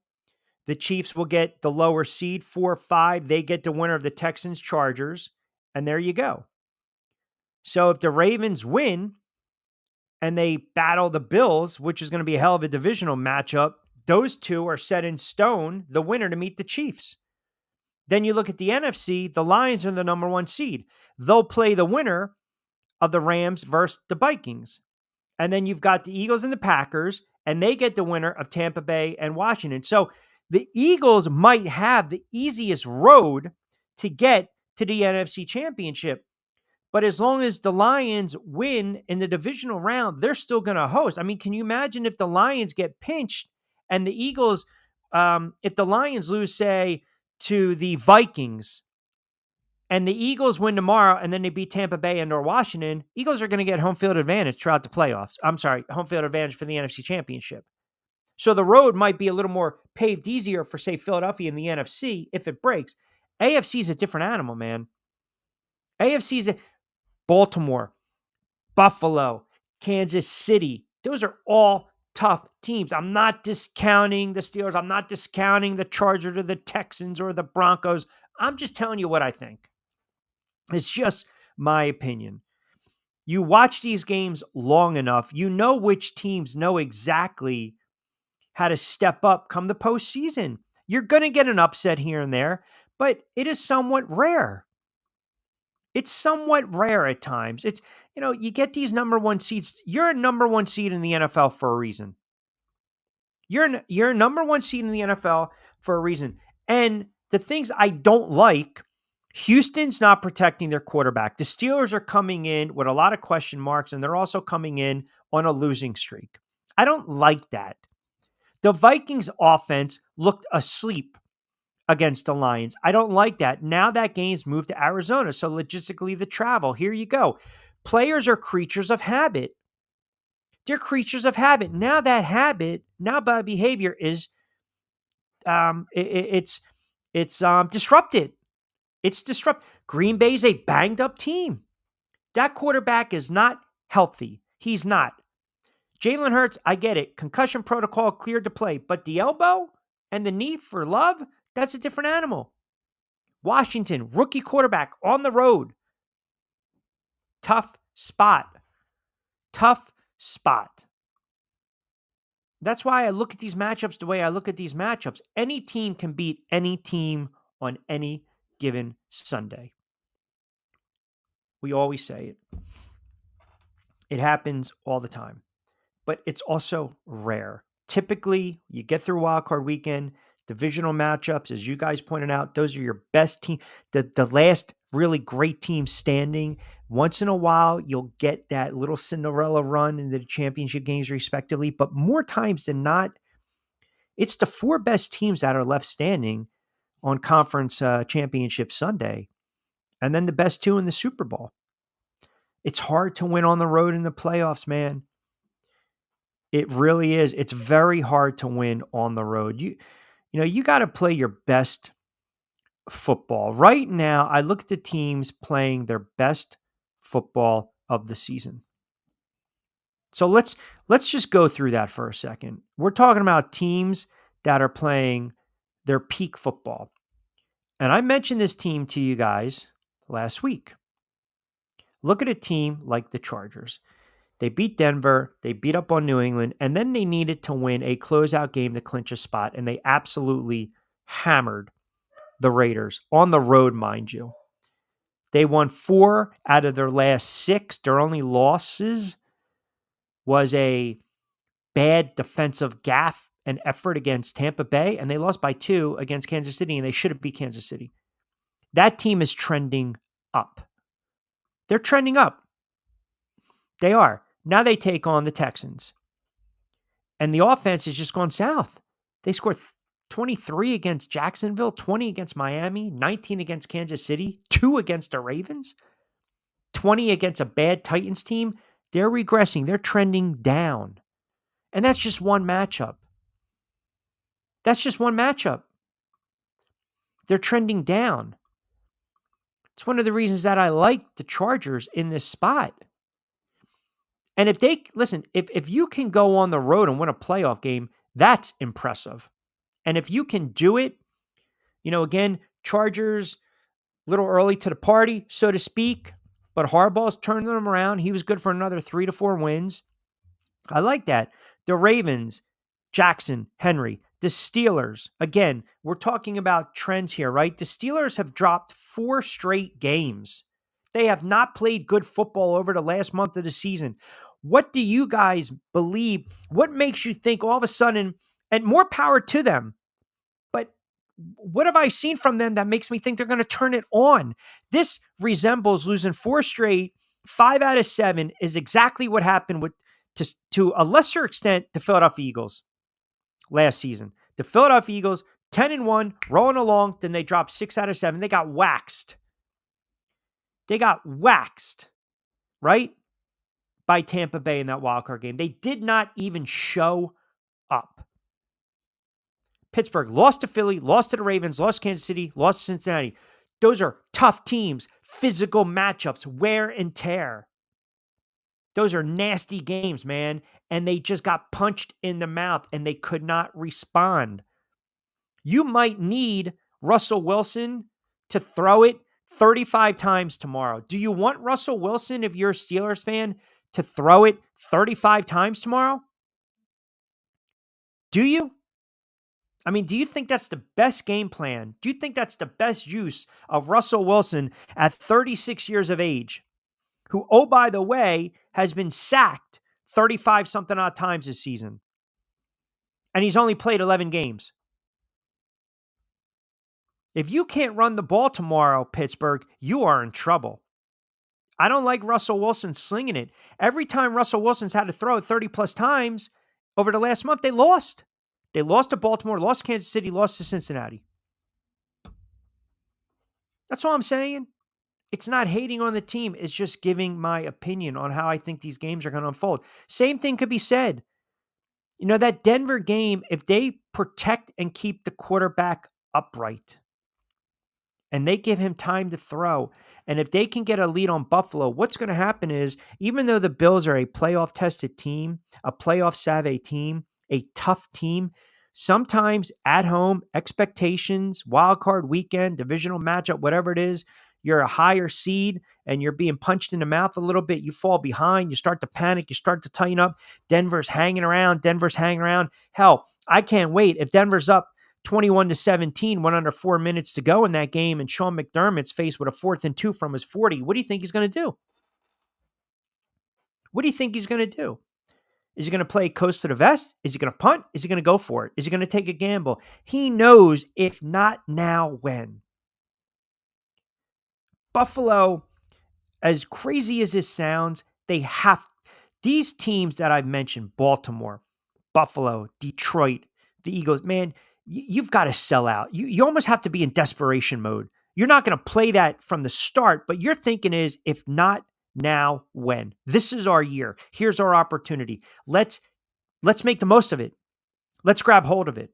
The Chiefs will get the lower seed, 4-5. They get the winner of the Texans, Chargers, and there you go. So if the Ravens win and they battle the Bills, which is going to be a hell of a divisional matchup, those two are set in stone, the winner to meet the Chiefs. Then you look at the NFC, the Lions are the number 1 seed. They'll play the winner of the Rams versus the Vikings. And then you've got the Eagles and the Packers, and they get the winner of Tampa Bay and Washington. So the Eagles might have the easiest road to get to the NFC Championship. But as long as the Lions win in the divisional round, they're still going to host. I mean, can you imagine if the Lions get pinched and the Eagles, if the Lions lose, say, to the Vikings, and the Eagles win tomorrow and then they beat Tampa Bay and or Washington, Eagles are going to get home field advantage throughout the playoffs. I'm sorry, home field advantage for the NFC Championship. So the road might be a little more paved easier for, say, Philadelphia in the NFC if it breaks. AFC is a different animal, man. AFC is Baltimore, Buffalo, Kansas City. Those are all tough teams. I'm not discounting the Steelers. I'm not discounting the Chargers or the Texans or the Broncos. I'm just telling you what I think. It's just my opinion. You watch these games long enough, you know which teams know exactly how to step up come the postseason. You're going to get an upset here and there, but it is somewhat rare. It's somewhat rare at times. It's, you get these number 1 seeds. You're a number 1 seed in the NFL for a reason. You're a number 1 seed in the NFL for a reason. And the things I don't like, Houston's not protecting their quarterback. The Steelers are coming in with a lot of question marks, and they're also coming in on a losing streak. I don't like that. The Vikings offense looked asleep against the Lions. I don't like that. Now that game's moved to Arizona, so logistically the travel, here you go. Players are creatures of habit. They're creatures of habit. Now that habit, now bad behavior is it's disrupted. It's disrupted. Green Bay's a banged up team. That quarterback is not healthy. He's not. Jalen Hurts, I get it. Concussion protocol cleared to play, but the elbow and the knee for Love, that's a different animal. Washington, rookie quarterback on the road. Tough spot. Tough spot. That's why I look at these matchups the way I look at these matchups. Any team can beat any team on any given Sunday. We always say it. It happens all the time. But it's also rare. Typically, you get through wildcard weekend, divisional matchups, as you guys pointed out, those are your best team. The last really great team standing. Once in a while, you'll get that little Cinderella run into the championship games respectively. But more times than not, it's the 4 best teams that are left standing on conference championship Sunday. And then the best 2 in the Super Bowl. It's hard to win on the road in the playoffs, man. It really is. It's very hard to win on the road. You got to play your best football. Right now, I look at the teams playing their best football of the season. So let's just go through that for a second. We're talking about teams that are playing their peak football. And I mentioned this team to you guys last week. Look at a team like the Chargers. They beat Denver, they beat up on New England, and then they needed to win a closeout game to clinch a spot, and they absolutely hammered the Raiders on the road, mind you. They won 4 out of their last 6. Their only losses was a bad defensive gaffe and effort against Tampa Bay, and they lost by 2 against Kansas City, and they should have beat Kansas City. That team is trending up. They're trending up. They are. Now they take on the Texans. And the offense has just gone south. They scored 23 against Jacksonville, 20 against Miami, 19 against Kansas City, 2 against the Ravens, 20 against a bad Titans team. They're regressing. They're trending down. And that's just one matchup. That's just one matchup. They're trending down. It's one of the reasons that I like the Chargers in this spot. And if they, listen, if you can go on the road and win a playoff game, that's impressive. And if you can do it, again, Chargers, a little early to the party, so to speak, but Harbaugh's turning them around. He was good for another 3 to 4 wins. I like that. The Ravens, Jackson, Henry, the Steelers. Again, we're talking about trends here, right? The Steelers have dropped 4 straight games. They have not played good football over the last month of the season. What do you guys believe? What makes you think all of a sudden, and more power to them, but what have I seen from them that makes me think they're going to turn it on? This resembles losing 4 straight, 5 out of 7 is exactly what happened with, to a lesser extent, the Philadelphia Eagles last season. The Philadelphia Eagles, 10-1, rolling along, then they dropped 6 out of 7. They got waxed. Right? By Tampa Bay in that wildcard game. They did not even show up. Pittsburgh lost to Philly, lost to the Ravens, lost to Kansas City, lost to Cincinnati. Those are tough teams, physical matchups, wear and tear. Those are nasty games, man. And they just got punched in the mouth and they could not respond. You might need Russell Wilson to throw it 35 times tomorrow. Do you want Russell Wilson, if you're a Steelers fan, to throw it 35 times tomorrow? Do you? I mean, do you think that's the best game plan? Do you think that's the best use of Russell Wilson at 36 years of age, who, oh, by the way, has been sacked 35-something odd times this season, and he's only played 11 games? If you can't run the ball tomorrow, Pittsburgh, you are in trouble. I don't like Russell Wilson slinging it. Every time Russell Wilson's had to throw it 30-plus times over the last month, they lost. They lost to Baltimore, lost to Kansas City, lost to Cincinnati. That's all I'm saying. It's not hating on the team. It's just giving my opinion on how I think these games are going to unfold. Same thing could be said. That Denver game, if they protect and keep the quarterback upright and they give him time to throw, and if they can get a lead on Buffalo, what's going to happen is, even though the Bills are a playoff-tested team, a playoff-savvy team, a tough team, sometimes at home, expectations, wild card weekend, divisional matchup, whatever it is, you're a higher seed and you're being punched in the mouth a little bit. You fall behind. You start to panic. You start to tighten up. Denver's hanging around. Hell, I can't wait. If Denver's up 21-17, 1 under 4 minutes to go in that game, and Sean McDermott's faced with a 4th and 2 from his 40, what do you think he's going to do? What do you think he's going to do? Is he going to play close to the vest? Is he going to punt? Is he going to go for it? Is he going to take a gamble? He knows, if not now, when. Buffalo, as crazy as this sounds, these teams that I've mentioned, Baltimore, Buffalo, Detroit, the Eagles, man, you've got to sell out. You almost have to be in desperation mode. You're not going to play that from the start, but your thinking is, if not now, when? This is our year. Here's our opportunity. Let's make the most of it. Let's grab hold of it.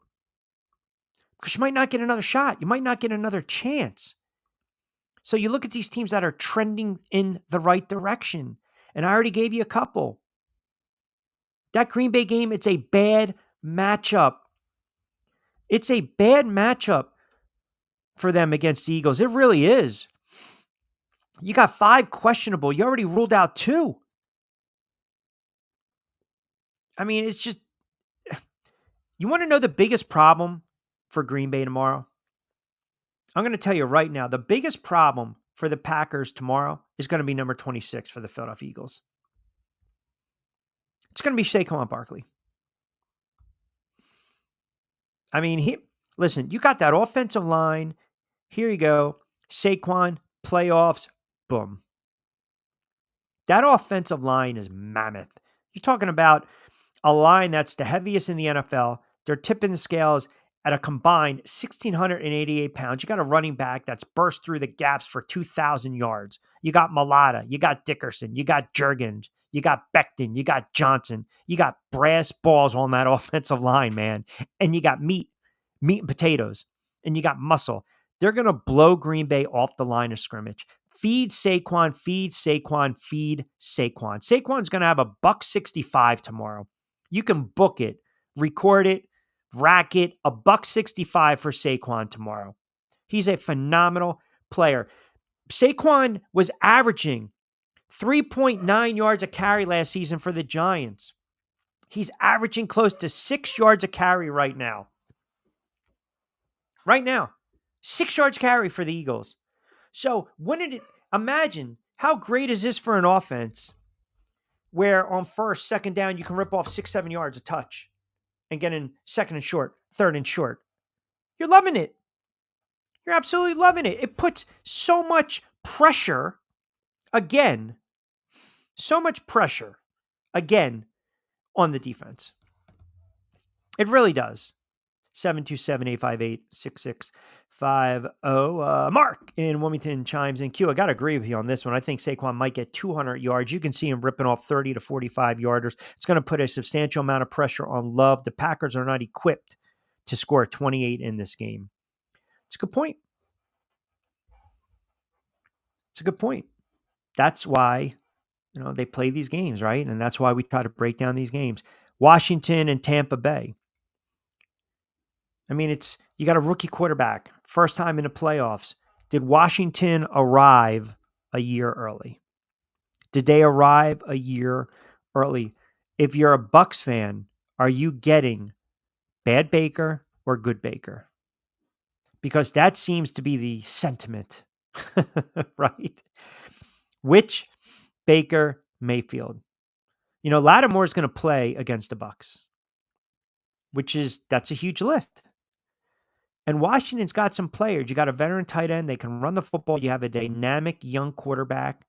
Because you might not get another shot. You might not get another chance. So you look at these teams that are trending in the right direction. And I already gave you a couple. That Green Bay game, it's a bad matchup. It's a bad matchup for them against the Eagles. It really is. You got 5 questionable. You already ruled out 2. I mean, it's just, you want to know the biggest problem for Green Bay tomorrow? I'm going to tell you right now, the biggest problem for the Packers tomorrow is going to be number 26 for the Philadelphia Eagles. It's going to be Saquon Barkley. I mean, listen, you got that offensive line. Here you go. Saquon, playoffs, boom. That offensive line is mammoth. You're talking about a line that's the heaviest in the NFL. They're tipping the scales at a combined 1,688 pounds. You got a running back that's burst through the gaps for 2,000 yards. You got Malata, you got Dickerson, you got Jurgens, you got Becton, you got Johnson. You got brass balls on that offensive line, man. And you got meat and potatoes, and you got muscle. They're going to blow Green Bay off the line of scrimmage. Feed Saquon, feed Saquon, feed Saquon. Saquon's going to have a $165 tomorrow. You can book it, record it, rack it, a $165 for Saquon tomorrow. He's a phenomenal player. Saquon was averaging 3.9 yards a carry last season for the Giants. He's averaging close to 6 yards a carry right now. Right now, 6 yards carry for the Eagles. So imagine how great is this for an offense where on first, second down, you can rip off 6-7 yards a touch and get in second and short, third and short. You're loving it. You're absolutely loving it. It puts so much pressure again on the defense. It really does. 727-858-6650. Mark in Wilmington chimes in. Q, I got to agree with you on this one. I think Saquon might get 200 yards. You can see him ripping off 30 to 45 yarders. It's going to put a substantial amount of pressure on Love. The Packers are not equipped to score 28 in this game. It's a good point. That's why, they play these games, right? And that's why we try to break down these games. Washington and Tampa Bay. I mean, you got a rookie quarterback, first time in the playoffs. Did Washington arrive a year early? Did they arrive a year early? If you're a Bucs fan, are you getting bad Baker or good Baker? Because that seems to be the sentiment, right? Which Baker Mayfield? Lattimore's going to play against the Bucs, that's a huge lift. And Washington's got some players. You got a veteran tight end. They can run the football. You have a dynamic young quarterback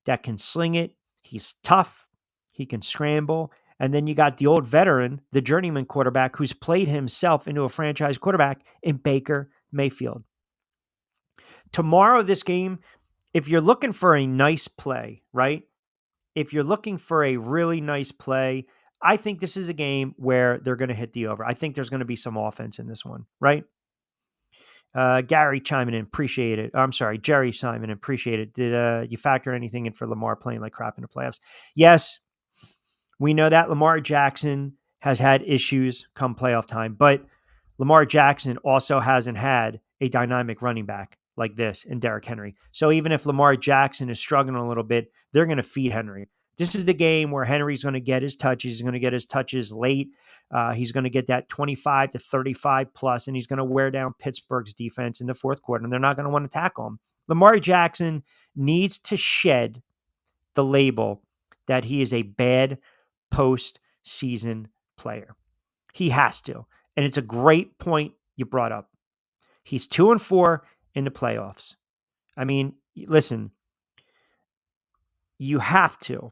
that can sling it. He's tough. He can scramble. And then you got the old veteran, the journeyman quarterback, who's played himself into a franchise quarterback in Baker Mayfield. Tomorrow, this game, if you're looking for a nice play, right? If you're looking for a really nice play, I think this is a game where they're going to hit the over. I think there's going to be some offense in this one, right? Gary chiming in, appreciate it. I'm sorry, Jerry chiming in, appreciate it. Did you factor anything in for Lamar playing like crap in the playoffs? Yes, we know that Lamar Jackson has had issues come playoff time, but Lamar Jackson also hasn't had a dynamic running back like this in Derrick Henry. So even if Lamar Jackson is struggling a little bit, they're going to feed Henry. This is the game where Henry's going to get his touches. He's going to get his touches late. He's going to get that 25 to 35 plus, and he's going to wear down Pittsburgh's defense in the fourth quarter, and they're not going to want to tackle him. Lamar Jackson needs to shed the label that he is a bad postseason player. He has to. And it's a great point you brought up. He's 2-4 in the playoffs. I mean, listen, you have to.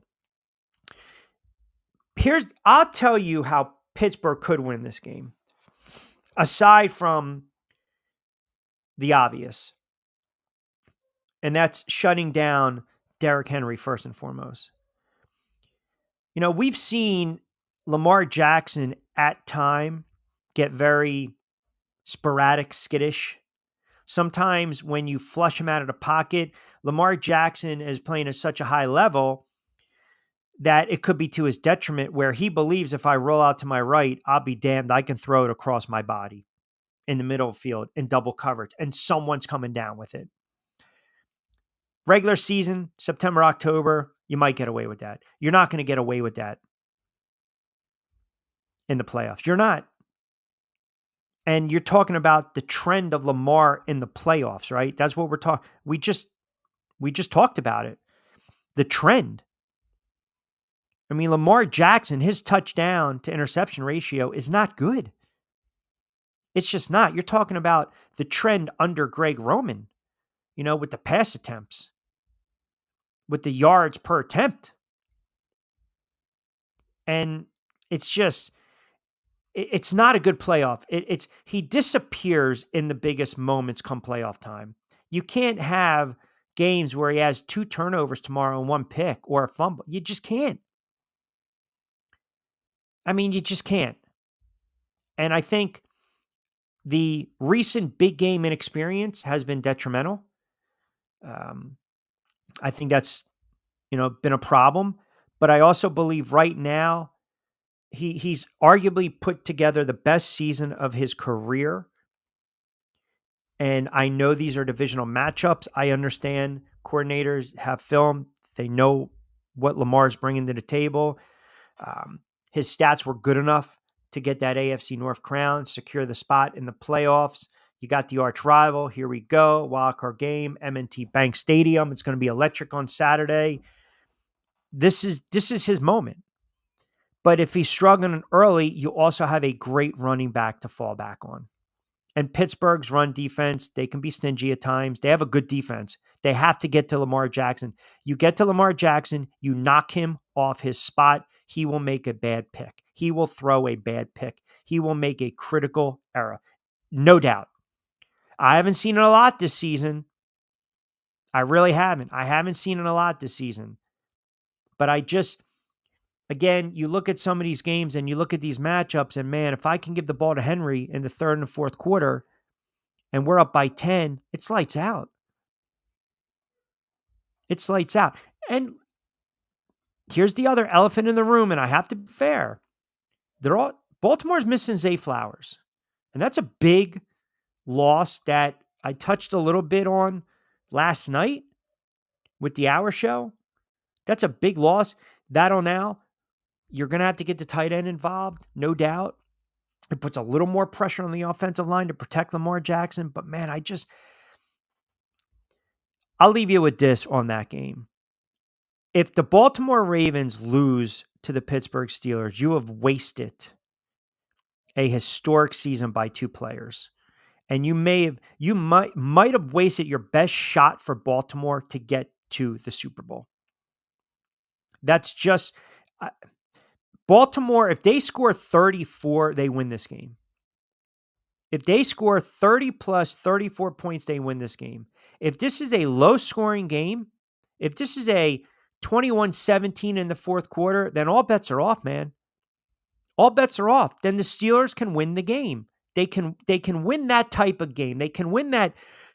I'll tell you how Pittsburgh could win this game. Aside from the obvious. And that's shutting down Derrick Henry first and foremost. We've seen Lamar Jackson at time get very sporadic, skittish. Sometimes when you flush him out of the pocket, Lamar Jackson is playing at such a high level that it could be to his detriment, where he believes if I roll out to my right, I'll be damned, I can throw it across my body in the middle of the field in double coverage, and someone's coming down with it. Regular season, September, October, you might get away with that. You're not going to get away with that in the playoffs. You're not. And you're talking about the trend of Lamar in the playoffs, right? That's what we're talking. We just talked about it. The trend. I mean, Lamar Jackson, his touchdown to interception ratio is not good. It's just not. You're talking about the trend under Greg Roman, with the pass attempts, with the yards per attempt. And it's just, it's not a good playoff. He disappears in the biggest moments come playoff time. You can't have games where he has 2 turnovers tomorrow and 1 pick or a fumble. You just can't. I mean, you just can't. And I think the recent big game inexperience has been detrimental. I think that's, been a problem. But I also believe right now he's arguably put together the best season of his career. And I know these are divisional matchups. I understand coordinators have film. They know what Lamar's bringing to the table. His stats were good enough to get that AFC North crown, secure the spot in the playoffs. You got the arch rival. Here we go. Wildcard game, M&T Bank Stadium. It's going to be electric on Saturday. This is his moment. But if he's struggling early, you also have a great running back to fall back on. And Pittsburgh's run defense, they can be stingy at times. They have a good defense. They have to get to Lamar Jackson. You get to Lamar Jackson, you knock him off his spot, he will make a bad pick. He will throw a bad pick. He will make a critical error. No doubt. I haven't seen it a lot this season. I really haven't. I haven't seen it a lot this season. But again, you look at some of these games and you look at these matchups, and man, if I can give the ball to Henry in the third and the fourth quarter and we're up by 10, it's lights out. It's lights out. And here's the other elephant in the room, and I have to be fair. Baltimore's missing Zay Flowers. And that's a big loss that I touched a little bit on last night with the hour show. That's a big loss. That'll now, you're going to have to get the tight end involved, no doubt. It puts a little more pressure on the offensive line to protect Lamar Jackson. But man, I'll leave you with this on that game. If the Baltimore Ravens lose to the Pittsburgh Steelers, you have wasted a historic season by 2 players. And you might have wasted your best shot for Baltimore to get to the Super Bowl. That's just Baltimore. If they score 34, they win this game. If they score 30 plus 34 points, they win this game. If this is a low scoring game, if this is a 21-17 in the fourth quarter, then all bets are off, man. All bets are off. Then the Steelers can win the game. They can win that type of game. They can win that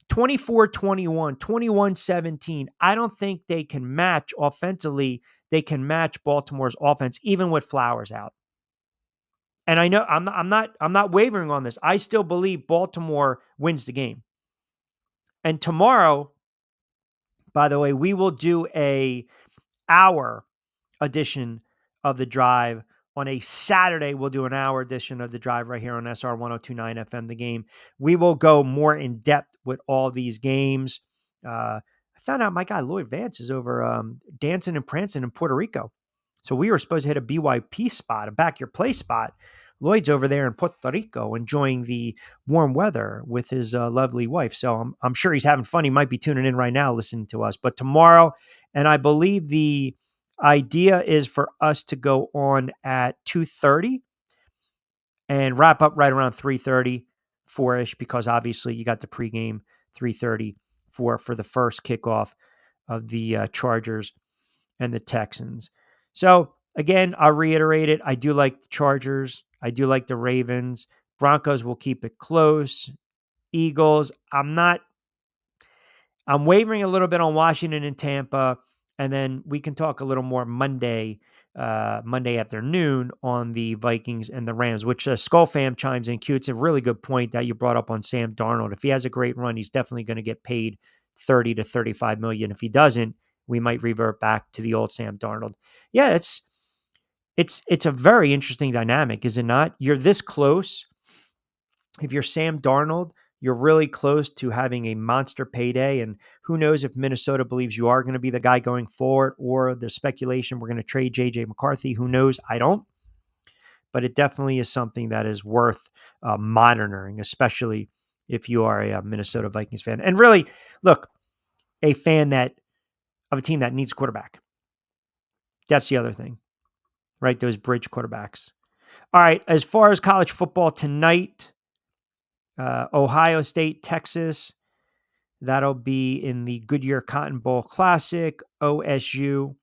24-21, 21-17. I don't think they can match offensively. They can match Baltimore's offense, even with Flowers out. And I know I'm not wavering on this. I still believe Baltimore wins the game. And tomorrow, by the way, we will do a hour edition of The Drive. On a Saturday, we'll do an hour edition of The Drive right here on SR 102.9 FM, The Game. We will go more in depth with all these games. I found out my guy Lloyd Vance is over dancing and prancing in Puerto Rico. So we were supposed to hit a BYP spot, a back your play spot. Lloyd's over there in Puerto Rico enjoying the warm weather with his lovely wife. So I'm sure he's having fun. He might be tuning in right now listening to us. But tomorrow, and I believe the idea is for us to go on at 2:30 and wrap up right around 3:30, 4-ish, because obviously you got the pregame 3:30 for the first kickoff of the Chargers and the Texans. So again, I'll reiterate it. I do like the Chargers. I do like the Ravens. Broncos will keep it close. Eagles, I'm wavering a little bit on Washington and Tampa. And then we can talk a little more Monday afternoon on the Vikings and the Rams, which Skull Fam chimes in. Q, it's a really good point that you brought up on Sam Darnold. If he has a great run, he's definitely going to get paid $30 to $35 million. If he doesn't, we might revert back to the old Sam Darnold. Yeah, it's a very interesting dynamic, is it not? You're this close. If you're Sam Darnold, you're really close to having a monster payday. And who knows if Minnesota believes you are going to be the guy going forward, or the speculation we're going to trade J.J. McCarthy. Who knows? I don't. But it definitely is something that is worth monitoring, especially if you are a Minnesota Vikings fan. And really, look, a fan of a team that needs quarterback. That's the other thing, right? Those bridge quarterbacks. All right, as far as college football tonight, Ohio State, Texas, that'll be in the Goodyear Cotton Bowl Classic. OSU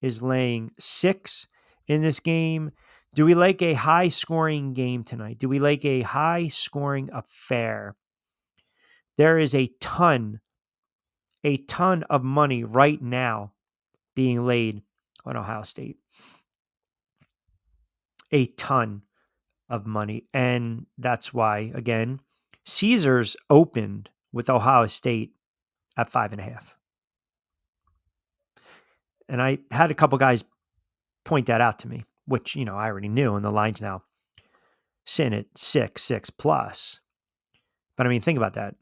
is laying 6 in this game. Do we like a high-scoring game tonight? Do we like a high-scoring affair? There is a ton of money right now being laid on Ohio State. A ton of money. And that's why, again, Caesars opened with Ohio State at 5.5. And I had a couple guys point that out to me, which, I already knew, and the line's now sitting at 6 plus. But I mean, think about that.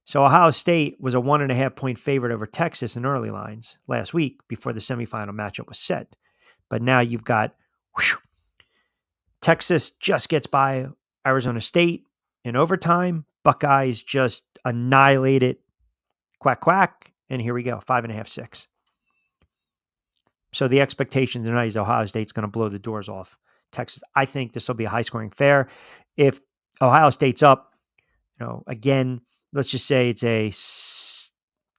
So Ohio State was a 1.5 point favorite over Texas in early lines last week before the semifinal matchup was set. But now you've got Texas just gets by Arizona State in overtime. Buckeyes just annihilate it. Quack, quack. And here we go, 5.5, 6. So the expectation tonight is Ohio State's going to blow the doors off Texas. I think this will be a high-scoring affair. If Ohio State's up, again, let's just say it's a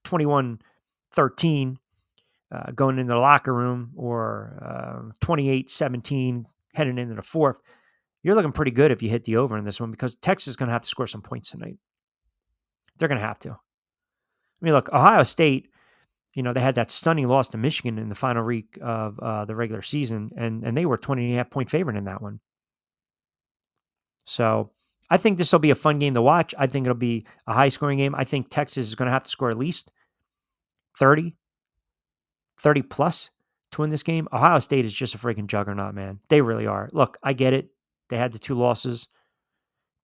21-13 going into the locker room, or 28-17 heading into the fourth, you're looking pretty good if you hit the over in this one, because Texas is going to have to score some points tonight. They're going to have to. I mean, look, Ohio State, they had that stunning loss to Michigan in the final week of the regular season, and they were 20.5 point favorite in that one. So I think this will be a fun game to watch. I think it'll be a high-scoring game. I think Texas is going to have to score at least 30 plus to win this game. Ohio State is just a freaking juggernaut, man. They really are. Look, I get it. They had the 2 losses,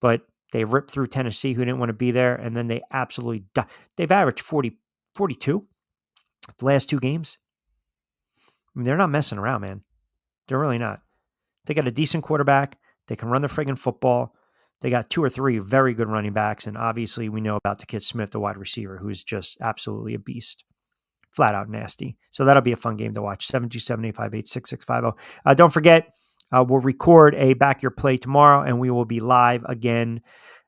but they ripped through Tennessee, who didn't want to be there, and then they absolutely they've averaged 42 the last 2 games. I mean, they're not messing around, man. They're really not. They got a decent quarterback. They can run the friggin' football. They got 2 or 3 very good running backs, and obviously we know about the kid Smith, the wide receiver, who's just absolutely a beast. Flat out nasty. So that'll be a fun game to watch. 727-858-6650. Don't forget, we'll record a Back Your Play tomorrow, and we will be live again.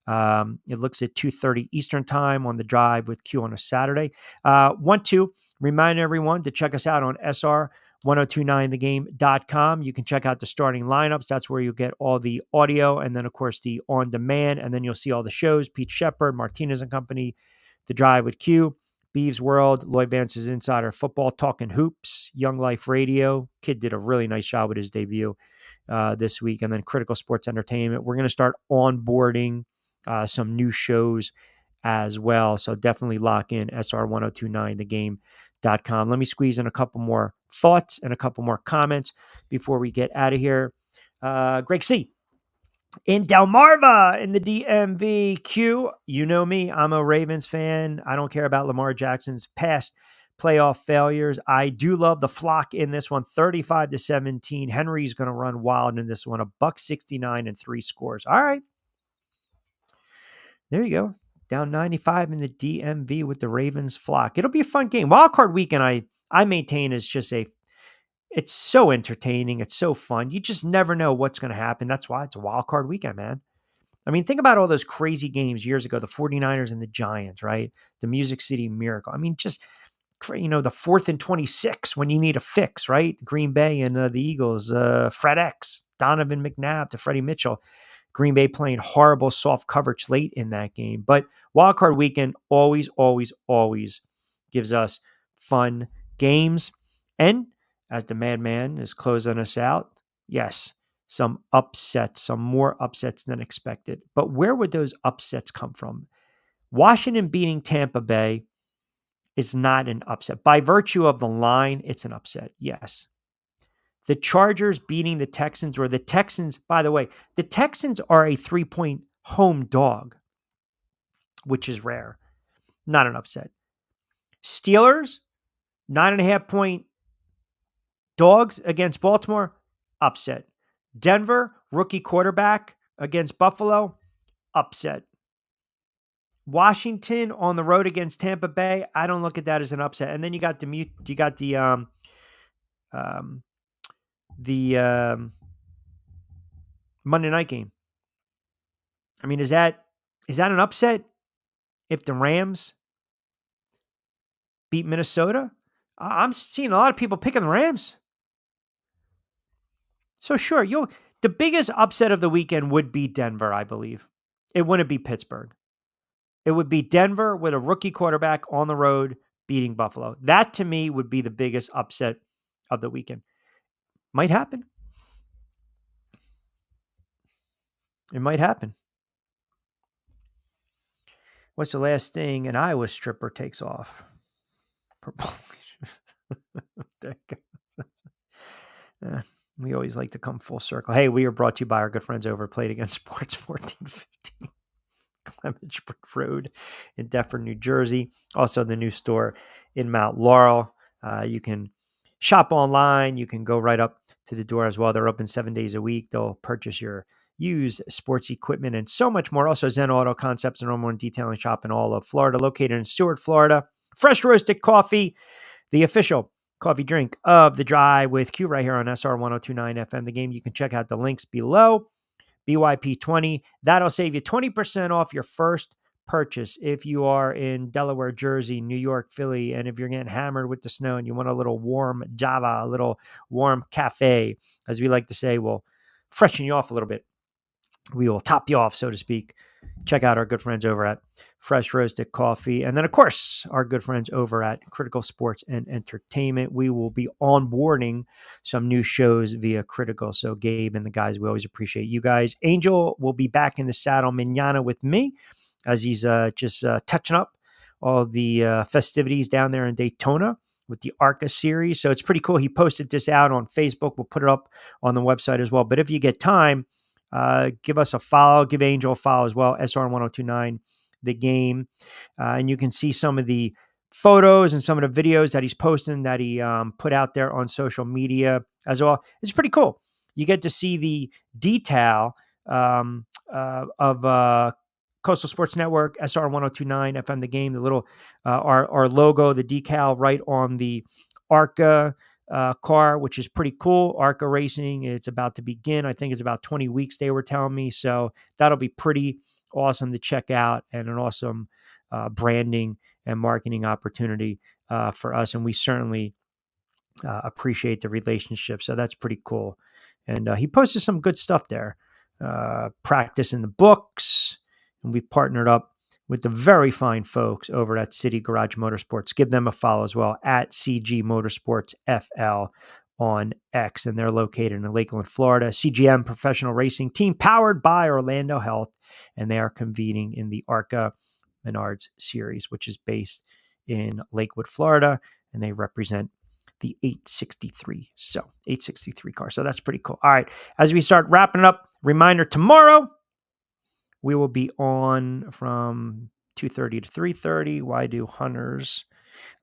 It looks at 2:30 Eastern time on The Drive with Q on a Saturday. Want to remind everyone to check us out on SR1029thegame.com. You can check out the starting lineups. That's where you'll get all the audio, and then, of course, the on-demand, and then you'll see all the shows: Pete Shepard, Martinez and Company, The Drive with Q, Beeves World, Lloyd Vance's Insider Football, Talking Hoops, Young Life Radio. Kid did a really nice job with his debut this week. And then Critical Sports Entertainment. We're going to start onboarding some new shows as well. So definitely lock in SR1029thegame.com. Let me squeeze in a couple more thoughts and a couple more comments before we get out of here. Greg C. in Delmarva in the DMV. Q, you know me. I'm a Ravens fan. I don't care about Lamar Jackson's past playoff failures. I do love the flock in this one, 35-17. Henry's going to run wild in this one, $169 and 3 scores. All right. There you go. Down 95 in the DMV with the Ravens flock. It'll be a fun game. Wildcard weekend, I maintain, is just it's so entertaining. It's so fun. You just never know what's going to happen. That's why it's a wildcard weekend, man. I mean, think about all those crazy games years ago, the 49ers and the Giants, right? The Music City Miracle. I mean, just, the 4th and 26 when you need a fix, right? Green Bay and the Eagles, Fred X, Donovan McNabb to Freddie Mitchell. Green Bay playing horrible soft coverage late in that game. But wildcard weekend always, always, always gives us fun games. And as the madman is closing us out, yes, some upsets, some more upsets than expected. But where would those upsets come from? Washington beating Tampa Bay is not an upset. By virtue of the line, it's an upset, yes. The Chargers beating the Texans, or the Texans, by the way, the Texans are a 3-point home dog, which is rare. Not an upset. Steelers, 9.5-point dogs against Baltimore, upset. Denver, rookie quarterback against Buffalo, upset. Washington on the road against Tampa Bay, I don't look at that as an upset. And then you got the Monday night game. I mean, is that an upset if the Rams beat Minnesota? I'm seeing a lot of people picking the Rams. So sure, the biggest upset of the weekend would be Denver, I believe. It wouldn't be Pittsburgh. It would be Denver with a rookie quarterback on the road beating Buffalo. That to me would be the biggest upset of the weekend. Might happen. It might happen. What's the last thing an Iowa stripper takes off? There you go. We always like to come full circle. Hey, we are brought to you by our good friends over at Play It Again Sports 1450 Clemensburg Road in Deptford, New Jersey. Also, the new store in Mount Laurel. You can shop online. You can go right up to the door as well. They're open 7 days a week. They'll purchase your used sports equipment and so much more. Also, Zen Auto Concepts and number one detailing shop in all of Florida, located in Stuart, Florida. Fresh roasted coffee, the official coffee drink of the Drive with Q right here on SR 1029 FM. The Game. You can check out the links below. BYP20. That'll save you 20% off your first purchase if you are in Delaware, Jersey, New York, Philly, and if you're getting hammered with the snow and you want a little warm Java, a little warm cafe, as we like to say, will freshen you off a little bit. We will top you off, so to speak. Check out our good friends over at Fresh Roasted Coffee. And then, of course, our good friends over at Critical Sports and Entertainment. We will be onboarding some new shows via Critical. So Gabe and the guys, we always appreciate you guys. Angel will be back in the saddle mañana with me as he's just touching up all the festivities down there in Daytona with the ARCA series. So it's pretty cool. He posted this out on Facebook. We'll put it up on the website as well. But if you get time, give us a follow, give Angel a follow as well, SR 1029, The Game. And you can see some of the photos and some of the videos that he's posting that he put out there on social media as well. It's pretty cool. You get to see the detail of Coastal Sports Network, SR 1029, FM The Game, the little, our logo, the decal right on the ARCA car, which is pretty cool. ARCA Racing, it's about to begin. I think it's about 20 weeks, they were telling me. So that'll be pretty awesome to check out and an awesome branding and marketing opportunity for us. And we certainly appreciate the relationship. So that's pretty cool. And he posted some good stuff there. Practice in the books. And we've partnered up with the very fine folks over at City Garage Motorsports. Give them a follow as well, at CG Motorsports FL on X. And they're located in Lakeland, Florida. CGM professional racing team powered by Orlando Health. And they are competing in the ARCA Menards Series, which is based in Lakewood, Florida. And they represent the 863. So 863 car. So that's pretty cool. All right. As we start wrapping up, reminder tomorrow, we will be on from 2:30 to 3:30. Why do hunters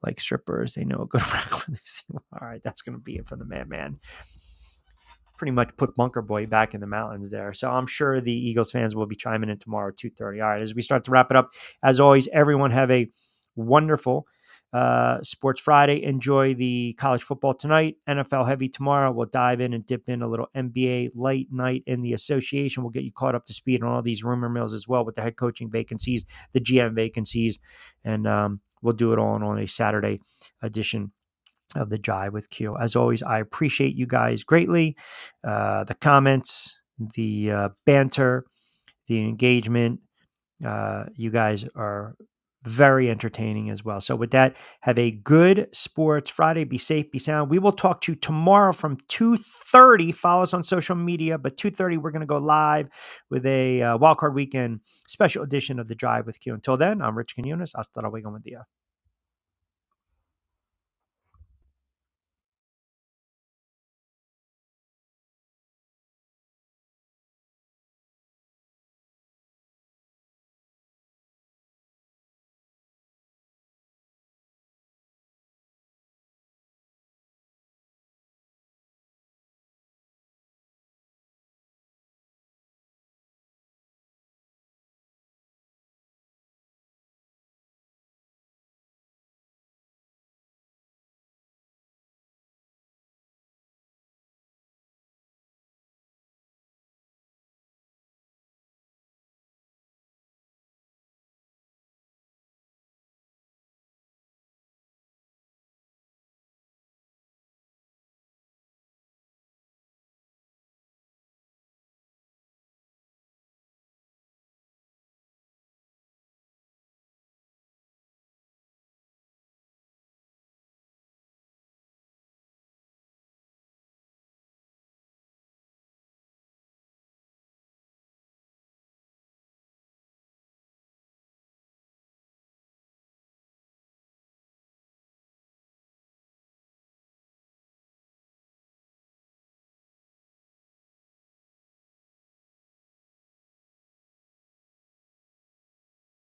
like strippers? They know a good round when they see one. All right, that's going to be it for the man. Pretty much put Bunker Boy back in the mountains there. So I'm sure the Eagles fans will be chiming in tomorrow, 2:30. All right, as we start to wrap it up, as always, everyone have a wonderful Sports Friday. Enjoy the college football tonight. NFL heavy tomorrow. We'll dive in and dip in a little NBA light night in the association. We'll get you caught up to speed on all these rumor mills as well with the head coaching vacancies, the GM vacancies, and we'll do it all on a Saturday edition of the Drive with Q. As always, I appreciate you guys greatly. The comments, the banter, the engagement. You guys are very entertaining as well. So with that, have a good Sports Friday. Be safe, be sound. We will talk to you tomorrow from 2:30. Follow us on social media, but 2:30, we're going to go live with a Wildcard Weekend special edition of The Drive with Q. Until then, I'm Rich Quinones. Hasta luego, buen día.